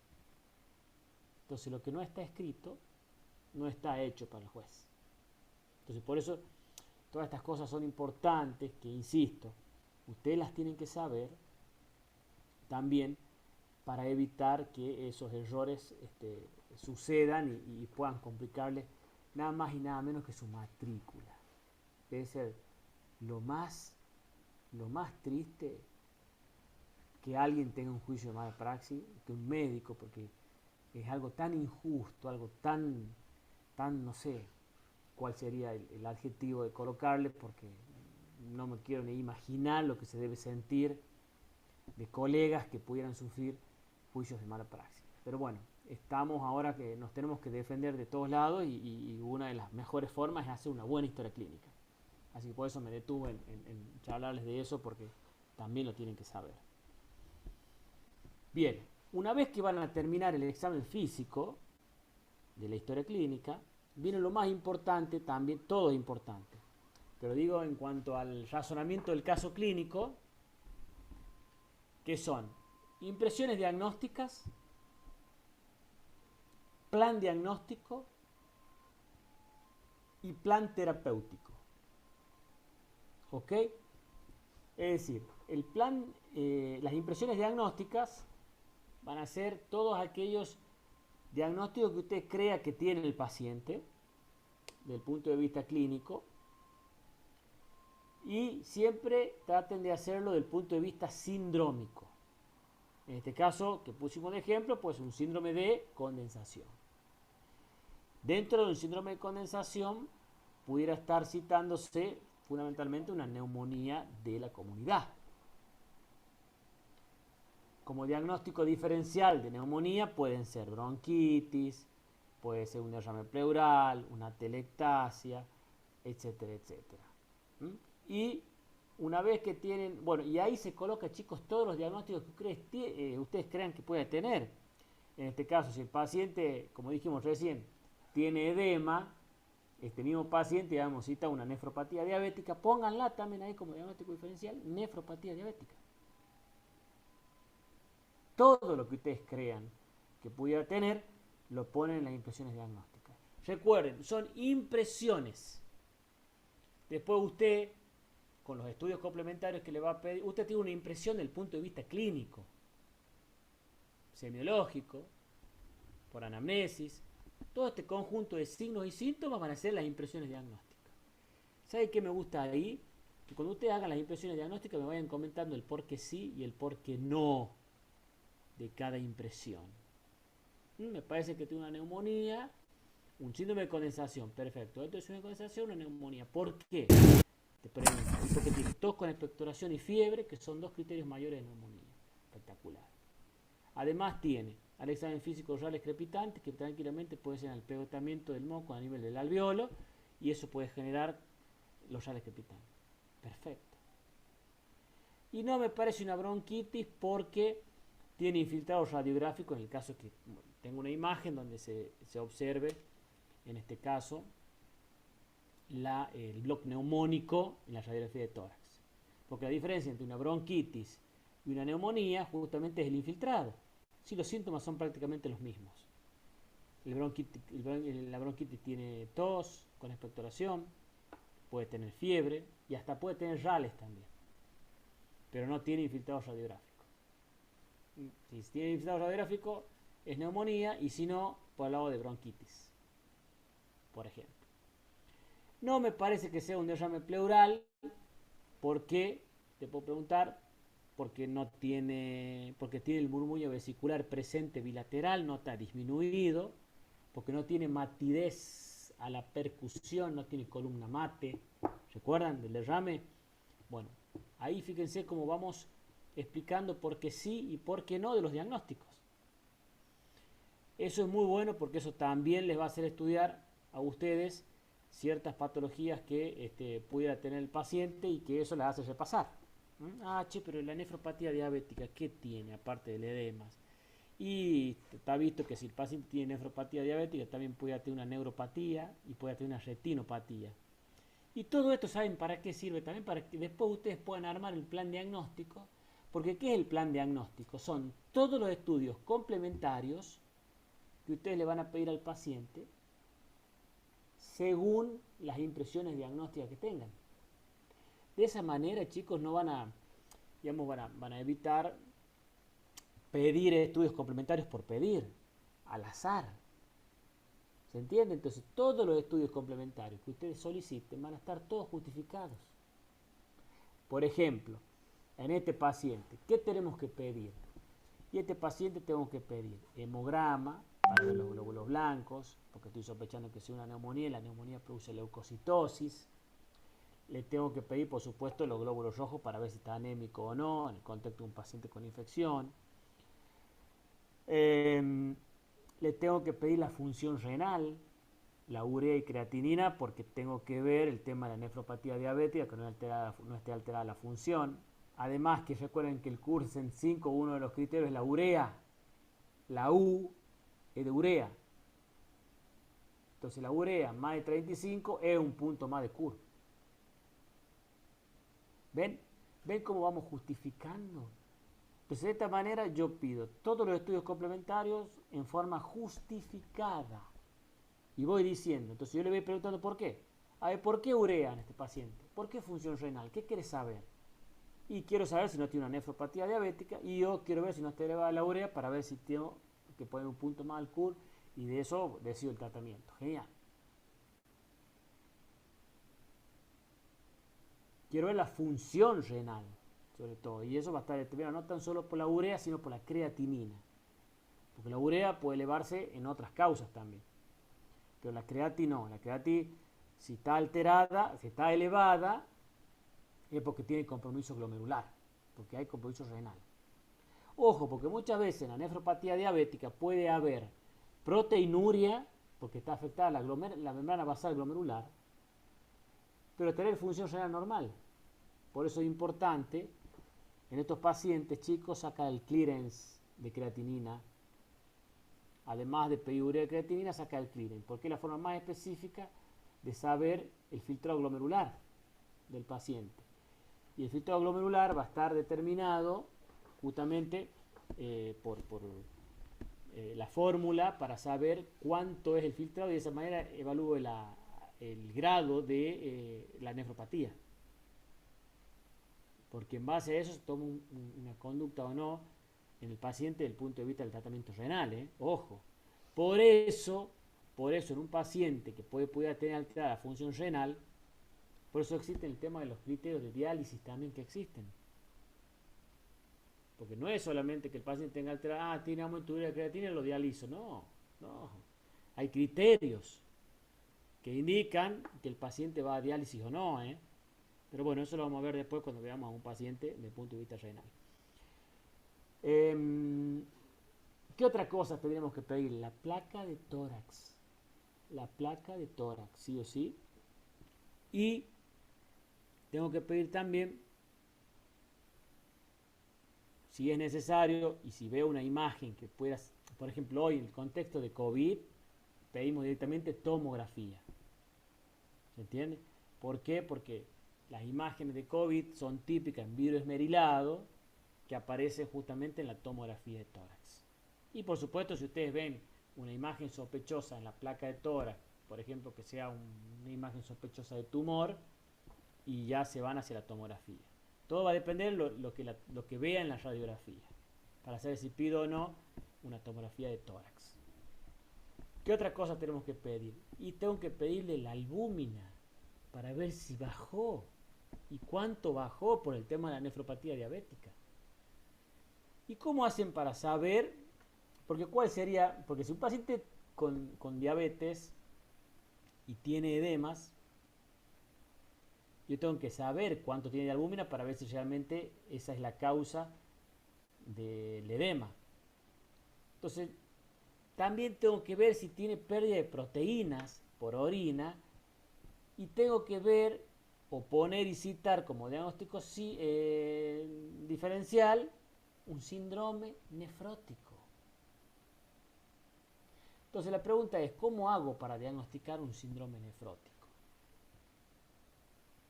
Entonces lo que no está escrito no está hecho para el juez. Entonces por eso todas estas cosas son importantes, que insisto, ustedes las tienen que saber también para evitar que esos errores sucedan y puedan complicarle nada más y nada menos que su matrícula. Debe ser lo más triste que alguien tenga un juicio de mala praxis, que un médico, porque es algo tan injusto, algo tan no sé cuál sería el adjetivo de colocarle, porque no me quiero ni imaginar lo que se debe sentir de colegas que pudieran sufrir juicios de mala praxis. Pero bueno, estamos ahora que nos tenemos que defender de todos lados y una de las mejores formas es hacer una buena historia clínica. Así que por eso me detuve en charlarles de eso, porque también lo tienen que saber. Bien, una vez que van a terminar el examen físico de la historia clínica, viene lo más importante también, todo es importante. Pero digo en cuanto al razonamiento del caso clínico, que son impresiones diagnósticas, plan diagnóstico y plan terapéutico. ¿Ok? Es decir, el plan, las impresiones diagnósticas van a ser todos aquellos diagnósticos que usted crea que tiene el paciente, desde el punto de vista clínico, y siempre traten de hacerlo desde el punto de vista sindrómico. En este caso, que pusimos de ejemplo, pues un síndrome de condensación. Dentro de un síndrome de condensación pudiera estar citándose fundamentalmente una neumonía de la comunidad. Como diagnóstico diferencial de neumonía pueden ser bronquitis, puede ser un derrame pleural, una telectasia, etcétera, etcétera. ¿Mm? Y una vez que tienen, bueno, y ahí se coloca, chicos, todos los diagnósticos que ustedes crean que puede tener. En este caso, si el paciente, como dijimos recién, tiene edema, este mismo paciente, digamos, cita una nefropatía diabética, pónganla también ahí como diagnóstico diferencial, nefropatía diabética. Todo lo que ustedes crean que pudiera tener, lo ponen en las impresiones diagnósticas. Recuerden, son impresiones. Después usted, con los estudios complementarios que le va a pedir, usted tiene una impresión del punto de vista clínico, semiológico, por anamnesis. Todo este conjunto de signos y síntomas van a ser las impresiones diagnósticas. ¿Sabe qué me gusta ahí? Que cuando ustedes hagan las impresiones diagnósticas me vayan comentando el por qué sí y el por qué no de cada impresión. Me parece que tiene una neumonía, un síndrome de condensación, perfecto. Esto es una condensación, una neumonía. ¿Por qué? Te pregunto. Porque tiene tos con expectoración y fiebre, que son dos criterios mayores de neumonía. Espectacular. Además tiene al examen físico rales crepitantes, que tranquilamente puede ser el pegotamiento del moco a nivel del alveolo, y eso puede generar los rales crepitantes. Perfecto. Y no me parece una bronquitis porque tiene infiltrado radiográfico en el caso que tengo una imagen donde se observe, en este caso, el bloque neumónico en la radiografía de tórax. Porque la diferencia entre una bronquitis y una neumonía justamente es el infiltrado. Si los síntomas son prácticamente los mismos. La bronquitis tiene tos con expectoración, puede tener fiebre y hasta puede tener rales también. Pero no tiene infiltrado radiográfico. Si tiene infiltrado radiográfico es neumonía, y si no, por el lado de bronquitis, por ejemplo. No me parece que sea un derrame pleural, porque, te puedo preguntar, porque tiene el murmullo vesicular presente bilateral, no está disminuido, porque no tiene matidez a la percusión, no tiene columna mate. ¿Recuerdan del derrame? Bueno, ahí fíjense cómo vamos explicando por qué sí y por qué no de los diagnósticos. Eso es muy bueno porque eso también les va a hacer estudiar a ustedes ciertas patologías que pudiera tener el paciente y que eso les hace repasar. Pero la nefropatía diabética, ¿qué tiene aparte del edema? Y está visto que si el paciente tiene nefropatía diabética también puede tener una neuropatía y puede tener una retinopatía. Y todo esto, ¿saben para qué sirve? También para que después ustedes puedan armar el plan diagnóstico. Porque ¿qué es el plan diagnóstico? Son todos los estudios complementarios que ustedes le van a pedir al paciente según las impresiones diagnósticas que tengan. De esa manera, chicos, no van a evitar pedir estudios complementarios por pedir, al azar. ¿Se entiende? Entonces, todos los estudios complementarios que ustedes soliciten van a estar todos justificados. Por ejemplo, en este paciente, ¿qué tenemos que pedir? Y este paciente tengo que pedir hemograma para ver los glóbulos blancos, porque estoy sospechando que sea una neumonía y la neumonía produce leucocitosis. Le tengo que pedir, por supuesto, los glóbulos rojos para ver si está anémico o no, en el contexto de un paciente con infección. Le tengo que pedir la función renal, la urea y creatinina, porque tengo que ver el tema de la nefropatía diabética, que no esté alterada la función. Además, que recuerden que el Cursen 5, uno de los criterios es la urea. La U es de urea. Entonces la urea más de 35 es un punto más de CUR. ¿Ven? ¿Ven cómo vamos justificando? Entonces de esta manera yo pido todos los estudios complementarios en forma justificada. Y voy diciendo, entonces yo le voy preguntando por qué. A ver, ¿por qué urea en este paciente? ¿Por qué función renal? ¿Qué quiere saber? Y quiero saber si no tiene una nefropatía diabética, y yo quiero ver si no está elevada la urea para ver si tengo que poner un punto más al CUR, y de eso decido el tratamiento. Genial. Quiero ver la función renal, sobre todo, y eso va a estar determinado no tan solo por la urea, sino por la creatinina. Porque la urea puede elevarse en otras causas también. Pero la creatina no. La creatina, si está alterada, si está elevada, es porque tiene compromiso glomerular, porque hay compromiso renal. Ojo, porque muchas veces en la nefropatía diabética puede haber proteinuria porque está afectada la membrana basal glomerular, pero tener función renal normal. Por eso es importante en estos pacientes, chicos, sacar el clearance de creatinina. Además de pedir urea de creatinina, sacar el clearance, porque es la forma más específica de saber el filtrado glomerular del paciente. Y el filtrado glomerular va a estar determinado justamente por la fórmula para saber cuánto es el filtrado y de esa manera evalúo el grado de la nefropatía. Porque en base a eso se toma una conducta o no en el paciente desde el punto de vista del tratamiento renal, ojo. Por eso en un paciente que puede tener alterada la función renal, por eso existe el tema de los criterios de diálisis también que existen. Porque no es solamente que el paciente tenga alterada, tiene aumento de creatina y lo dializo. No. Hay criterios que indican que el paciente va a diálisis o no, Pero bueno, eso lo vamos a ver después cuando veamos a un paciente desde el punto de vista renal. ¿Qué otra cosa tendríamos que pedir? La placa de tórax. La placa de tórax, sí o sí. Y tengo que pedir también, si es necesario y si veo una imagen que puedas, por ejemplo, hoy en el contexto de COVID, pedimos directamente tomografía. ¿Se entiende? ¿Por qué? Porque las imágenes de COVID son típicas en vidrio esmerilado que aparecen justamente en la tomografía de tórax. Y por supuesto, si ustedes ven una imagen sospechosa en la placa de tórax, por ejemplo, que sea una imagen sospechosa de tumor, y ya se van hacia la tomografía. Todo va a depender de lo que vea en la radiografía, para saber si pido o no una tomografía de tórax. ¿Qué otra cosa tenemos que pedir? Y tengo que pedirle la albúmina, para ver si bajó, y cuánto bajó por el tema de la nefropatía diabética. ¿Y cómo hacen para saber? Porque si un paciente con diabetes y tiene edemas, yo tengo que saber cuánto tiene de albúmina para ver si realmente esa es la causa del edema. Entonces, también tengo que ver si tiene pérdida de proteínas por orina y tengo que ver o poner y citar como diagnóstico diferencial un síndrome nefrótico. Entonces la pregunta es, ¿cómo hago para diagnosticar un síndrome nefrótico?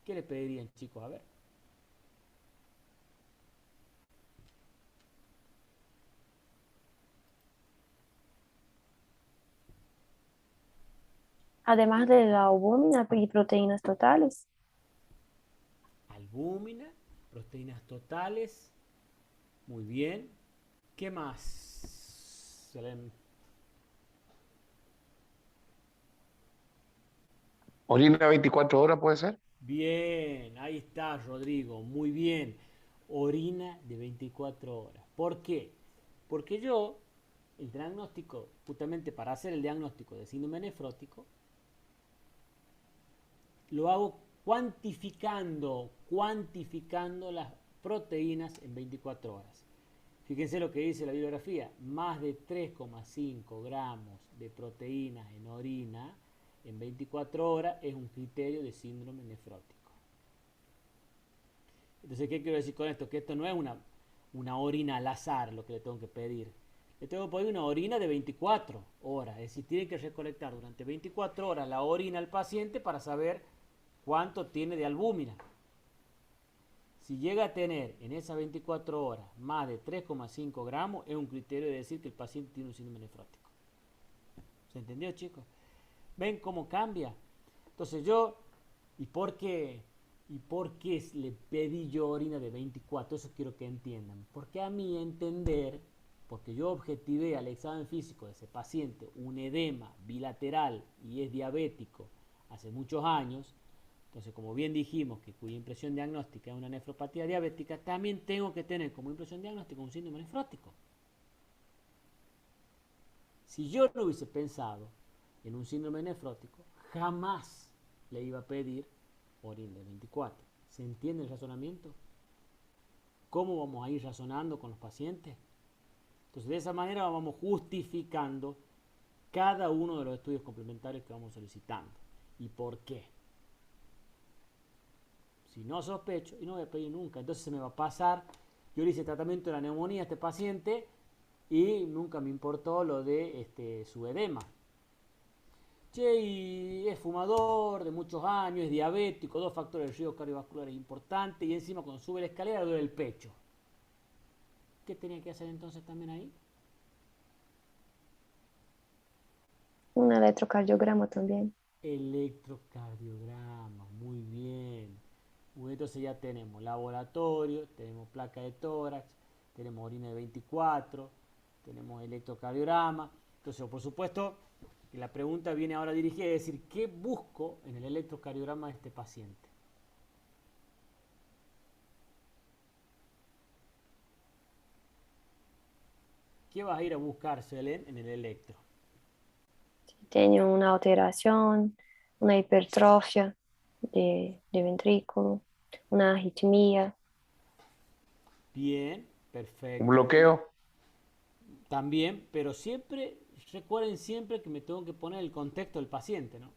¿Qué le pedirían, chicos? A ver. Además de la albúmina y proteínas totales. Albúmina, proteínas totales. Muy bien. ¿Qué más? ¿Orina 24 horas puede ser? Bien, ahí está, Rodrigo. Muy bien. Orina de 24 horas. ¿Por qué? Porque el diagnóstico, justamente para hacer el diagnóstico de síndrome nefrótico, lo hago cuantificando las proteínas en 24 horas. Fíjense lo que dice la bibliografía, más de 3,5 gramos de proteínas en orina en 24 horas es un criterio de síndrome nefrótico. Entonces, ¿qué quiero decir con esto? Que esto no es una orina al azar lo que le tengo que pedir. Le tengo que pedir una orina de 24 horas, es decir, tiene que recolectar durante 24 horas la orina al paciente para saber cuánto tiene de albúmina. Si llega a tener en esas 24 horas más de 3,5 gramos, es un criterio de decir que el paciente tiene un síndrome nefrótico. ¿Se entendió, chicos? ¿Ven cómo cambia? Entonces ¿y por qué le pedí yo orina de 24? Eso quiero que entiendan. Porque a mi entender, porque yo objetivé al examen físico de ese paciente un edema bilateral y es diabético hace muchos años, entonces como bien dijimos que cuya impresión diagnóstica es una nefropatía diabética, también tengo que tener como impresión diagnóstica un síndrome nefrótico. Si yo no hubiese pensado en un síndrome nefrótico, jamás le iba a pedir orina de 24. ¿Se entiende el razonamiento? ¿Cómo vamos a ir razonando con los pacientes? Entonces de esa manera vamos justificando cada uno de los estudios complementarios que vamos solicitando. ¿Y por qué? Si no sospecho, y no voy a pedir nunca, entonces se me va a pasar. Yo le hice tratamiento de la neumonía a este paciente y nunca me importó lo de su edema. Che, y es fumador de muchos años, es diabético, 2 factores de riesgo cardiovasculares importantes y encima cuando sube la escalera duele el pecho. ¿Qué tenía que hacer entonces también ahí? Un electrocardiograma también. Electrocardiograma, muy bien. Entonces ya tenemos laboratorio, tenemos placa de tórax, tenemos orina de 24, tenemos electrocardiograma. Entonces, por supuesto, la pregunta viene ahora dirigida a decir, ¿qué busco en el electrocardiograma de este paciente? ¿Qué vas a ir a buscar, Selene, en el electro? Tiene una alteración, una hipertrofia de ventrículo, una arritmia. Bien, Un perfecto. bloqueo. También, pero siempre, recuerden siempre que me tengo que poner el contexto del paciente, ¿no?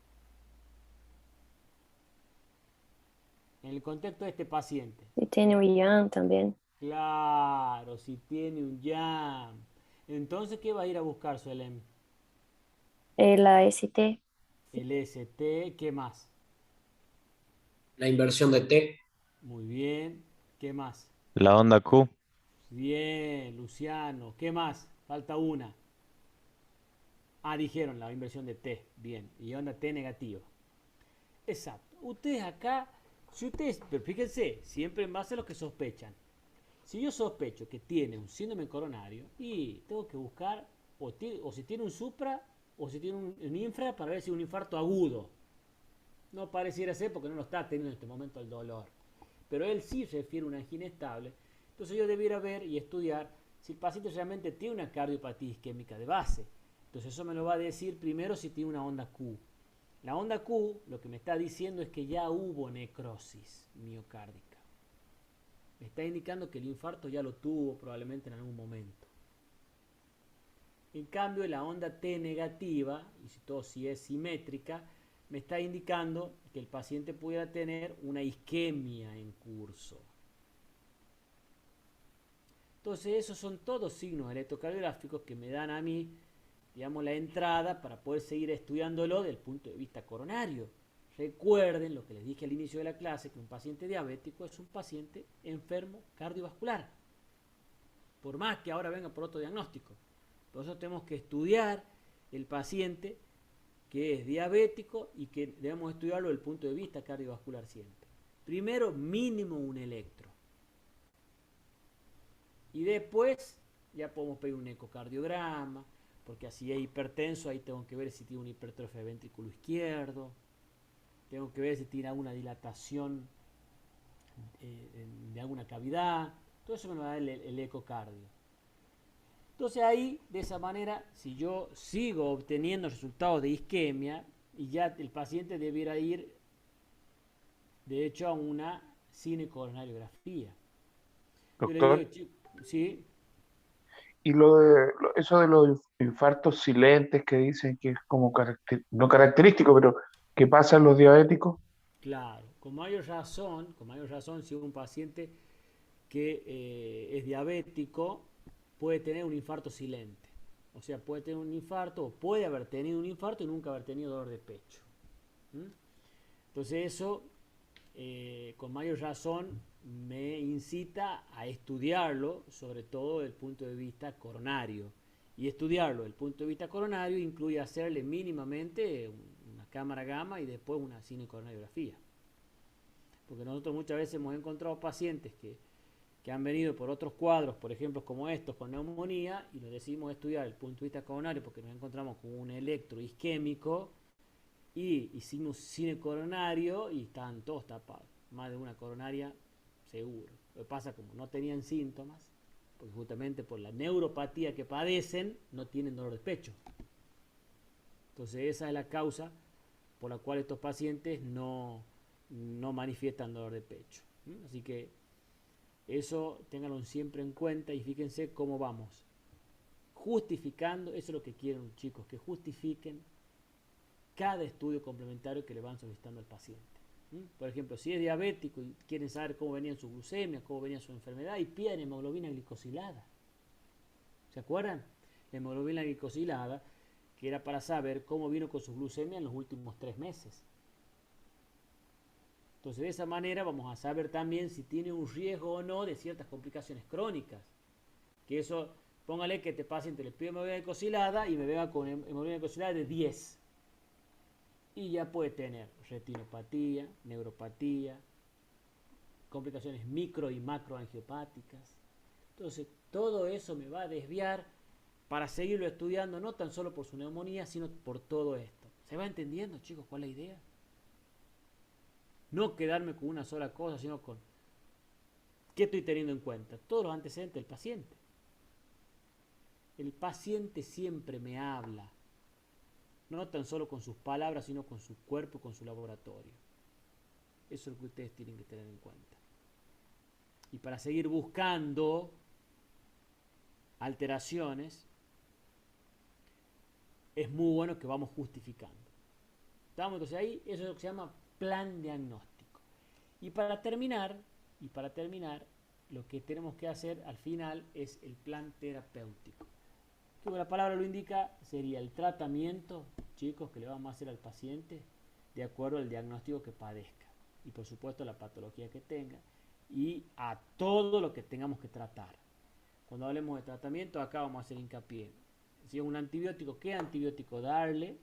En el contexto de este paciente. Y tiene un IAN también. Claro, si tiene un jam. Entonces, ¿qué va a ir a buscar, Suelen? La ST. El ST, ¿qué más? La inversión de T. Muy bien. ¿Qué más? La onda Q. Bien, Luciano. ¿Qué más? Falta una. Ah, dijeron la inversión de T. Bien. Y onda T negativa. Exacto. Ustedes acá, si ustedes, pero fíjense, siempre en base a lo que sospechan. Si yo sospecho que tiene un síndrome coronario, y tengo que buscar o si tiene un supra o si tiene un infra para ver si es un infarto agudo. No pareciera ser porque no lo está teniendo en este momento el dolor. Pero él sí refiere a una angina estable. Entonces yo debiera ver y estudiar si el paciente realmente tiene una cardiopatía isquémica de base. Entonces eso me lo va a decir primero si tiene una onda Q. La onda Q lo que me está diciendo es que ya hubo necrosis miocárdica. Me está indicando que el infarto ya lo tuvo probablemente en algún momento. En cambio, la onda T negativa, y si es simétrica, me está indicando que el paciente pudiera tener una isquemia en curso. Entonces, esos son todos signos electrocardiográficos que me dan a mí, digamos, la entrada para poder seguir estudiándolo desde el punto de vista coronario. Recuerden lo que les dije al inicio de la clase, que un paciente diabético es un paciente enfermo cardiovascular. Por más que ahora venga por otro diagnóstico. Por eso tenemos que estudiar el paciente que es diabético y que debemos estudiarlo desde el punto de vista cardiovascular siempre. Primero, mínimo un electro. Y después ya podemos pedir un ecocardiograma, porque así es hipertenso, ahí tengo que ver si tiene una hipertrofia del ventrículo izquierdo. Tengo que ver si tiene alguna dilatación de alguna cavidad. Todo eso me lo da el ecocardio. Entonces ahí, de esa manera, si yo sigo obteniendo resultados de isquemia, y ya el paciente debiera ir, de hecho, a una cinecoronariografía. Yo le Doctor, digo, sí, y eso de los infartos silentes que dicen que es como no característico, pero que pasa en los diabéticos. claro, con mayor razón, si un paciente que es diabético puede tener un infarto silente. O sea, puede tener un infarto o puede haber tenido un infarto y nunca haber tenido dolor de pecho. ¿Mm? Entonces eso, con mayor razón, me incita a estudiarlo, sobre todo desde el punto de vista coronario. Y estudiarlo desde el punto de vista coronario incluye hacerle mínimamente una cámara gamma y después una cinecoronariografía. Porque nosotros muchas veces hemos encontrado pacientes que han venido por otros cuadros, por ejemplo, como estos, con neumonía, y lo decidimos estudiar desde el punto de vista coronario porque nos encontramos con un electro isquémico y hicimos cine coronario y estaban todos tapados. Más de una coronaria, seguro. Lo que pasa, como no tenían síntomas, porque justamente por la neuropatía que padecen, no tienen dolor de pecho. Entonces esa es la causa por la cual estos pacientes no manifiestan dolor de pecho. Así que eso ténganlo siempre en cuenta y fíjense cómo vamos. justificando, eso es lo que quieren chicos, que justifiquen cada estudio complementario que le van solicitando al paciente. Por ejemplo, si es diabético y quieren saber cómo venían sus glucemias, cómo venía su enfermedad, y piden hemoglobina glicosilada. ¿Se acuerdan? La hemoglobina glicosilada, que era para saber cómo vino con su glucemia en los últimos 3 meses. Entonces, de esa manera vamos a saber también si tiene un riesgo o no de ciertas complicaciones crónicas. Que eso, póngale que este paciente le pide hemoglobina glicosilada y me venga con hemoglobina glicosilada de 10. Y ya puede tener retinopatía, neuropatía, complicaciones micro y macroangiopáticas. Entonces, todo eso me va a desviar para seguirlo estudiando, no tan solo por su neumonía, sino por todo esto. ¿Se va entendiendo, chicos, cuál es la idea? No quedarme con una sola cosa, sino con ¿qué estoy teniendo en cuenta? Todos los antecedentes del paciente. El paciente siempre me habla, no tan solo con sus palabras, sino con su cuerpo, con su laboratorio. Eso es lo que ustedes tienen que tener en cuenta. Y para seguir buscando alteraciones, es muy bueno que vamos justificando. ¿Estamos? Entonces ahí eso es lo que se llama plan diagnóstico. Y para terminar, lo que tenemos que hacer al final es el plan terapéutico. Como la palabra lo indica, sería el tratamiento, chicos, que le vamos a hacer al paciente de acuerdo al diagnóstico que padezca. Y por supuesto la patología que tenga. Y a todo lo que tengamos que tratar. Cuando hablemos de tratamiento, acá vamos a hacer hincapié. Si es un antibiótico, ¿qué antibiótico darle?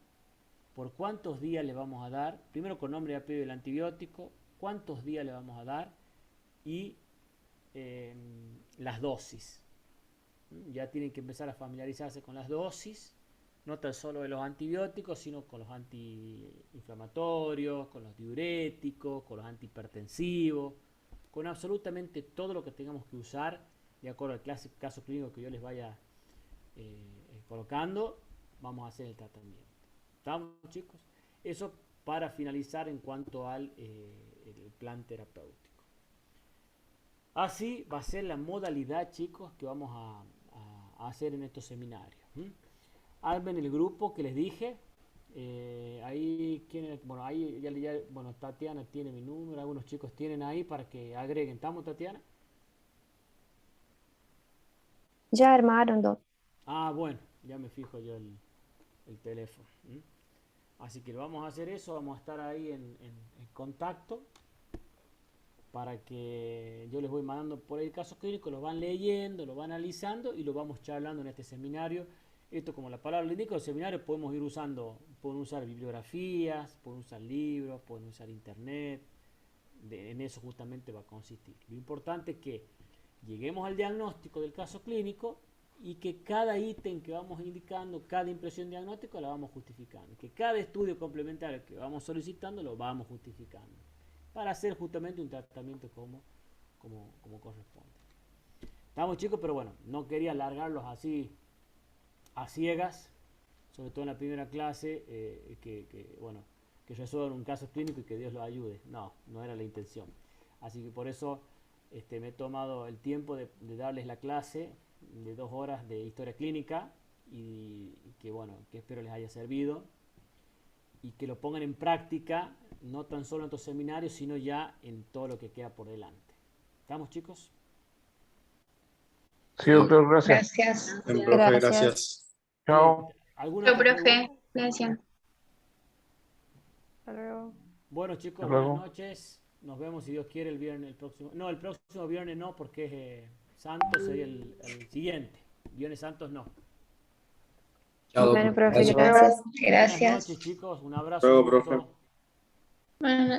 ¿Por cuántos días le vamos a dar? Primero con nombre y apellido del antibiótico, cuántos días le vamos a dar y las dosis. Ya tienen que empezar a familiarizarse con las dosis, no tan solo de los antibióticos, sino con los antiinflamatorios, con los diuréticos, con los antihipertensivos, con absolutamente todo lo que tengamos que usar de acuerdo al caso clínico que yo les vaya colocando. Vamos a hacer el tratamiento. ¿Estamos, chicos? Eso para finalizar en cuanto al el plan terapéutico. Así va a ser la modalidad, chicos, que vamos a hacer en estos seminarios. Armen el grupo que les dije. Ahí, bueno, ahí bueno, Tatiana tiene mi número, algunos chicos tienen ahí para que agreguen. ¿Estamos, Tatiana? Ya armaron, Doc. Ah, bueno, ya me fijo yo el teléfono. Así que vamos a hacer eso, vamos a estar ahí en contacto para que yo les voy mandando por ahí el caso clínico, lo van leyendo, lo van analizando y lo vamos charlando en este seminario. Esto, como la palabra lo indica, los seminarios podemos ir usando, pueden usar bibliografías, pueden usar libros, pueden usar internet, en eso justamente va a consistir. Lo importante es que lleguemos al diagnóstico del caso clínico y que cada ítem que vamos indicando, cada impresión diagnóstica la vamos justificando, que cada estudio complementario que vamos solicitando lo vamos justificando, para hacer justamente un tratamiento como corresponde. Estamos, chicos, pero bueno, no quería alargarlos así a ciegas, sobre todo en la primera clase, bueno, que resuelvan un caso clínico y que Dios los ayude. No era la intención. Así que por eso me he tomado el tiempo de darles la clase de 2 horas de historia clínica y que bueno, que espero les haya servido y que lo pongan en práctica, no tan solo en estos seminarios, sino ya en todo lo que queda por delante. ¿Estamos, chicos? Sí, doctor, gracias. Gracias. Bien, profe, gracias. Chao. ¿Alguna Yo, otra profe, pregunta? gracias. Hasta luego. Bueno, chicos, Hasta luego. buenas noches. Nos vemos si Dios quiere el viernes, el próximo. No, el próximo viernes no, porque es Santos, sería el siguiente. Viernes Santos no. Chao, Bueno, doctor. profe, Gracias. gracias. Buenas Gracias. noches, chicos. Un abrazo. Luego, un gusto. profe. Bueno.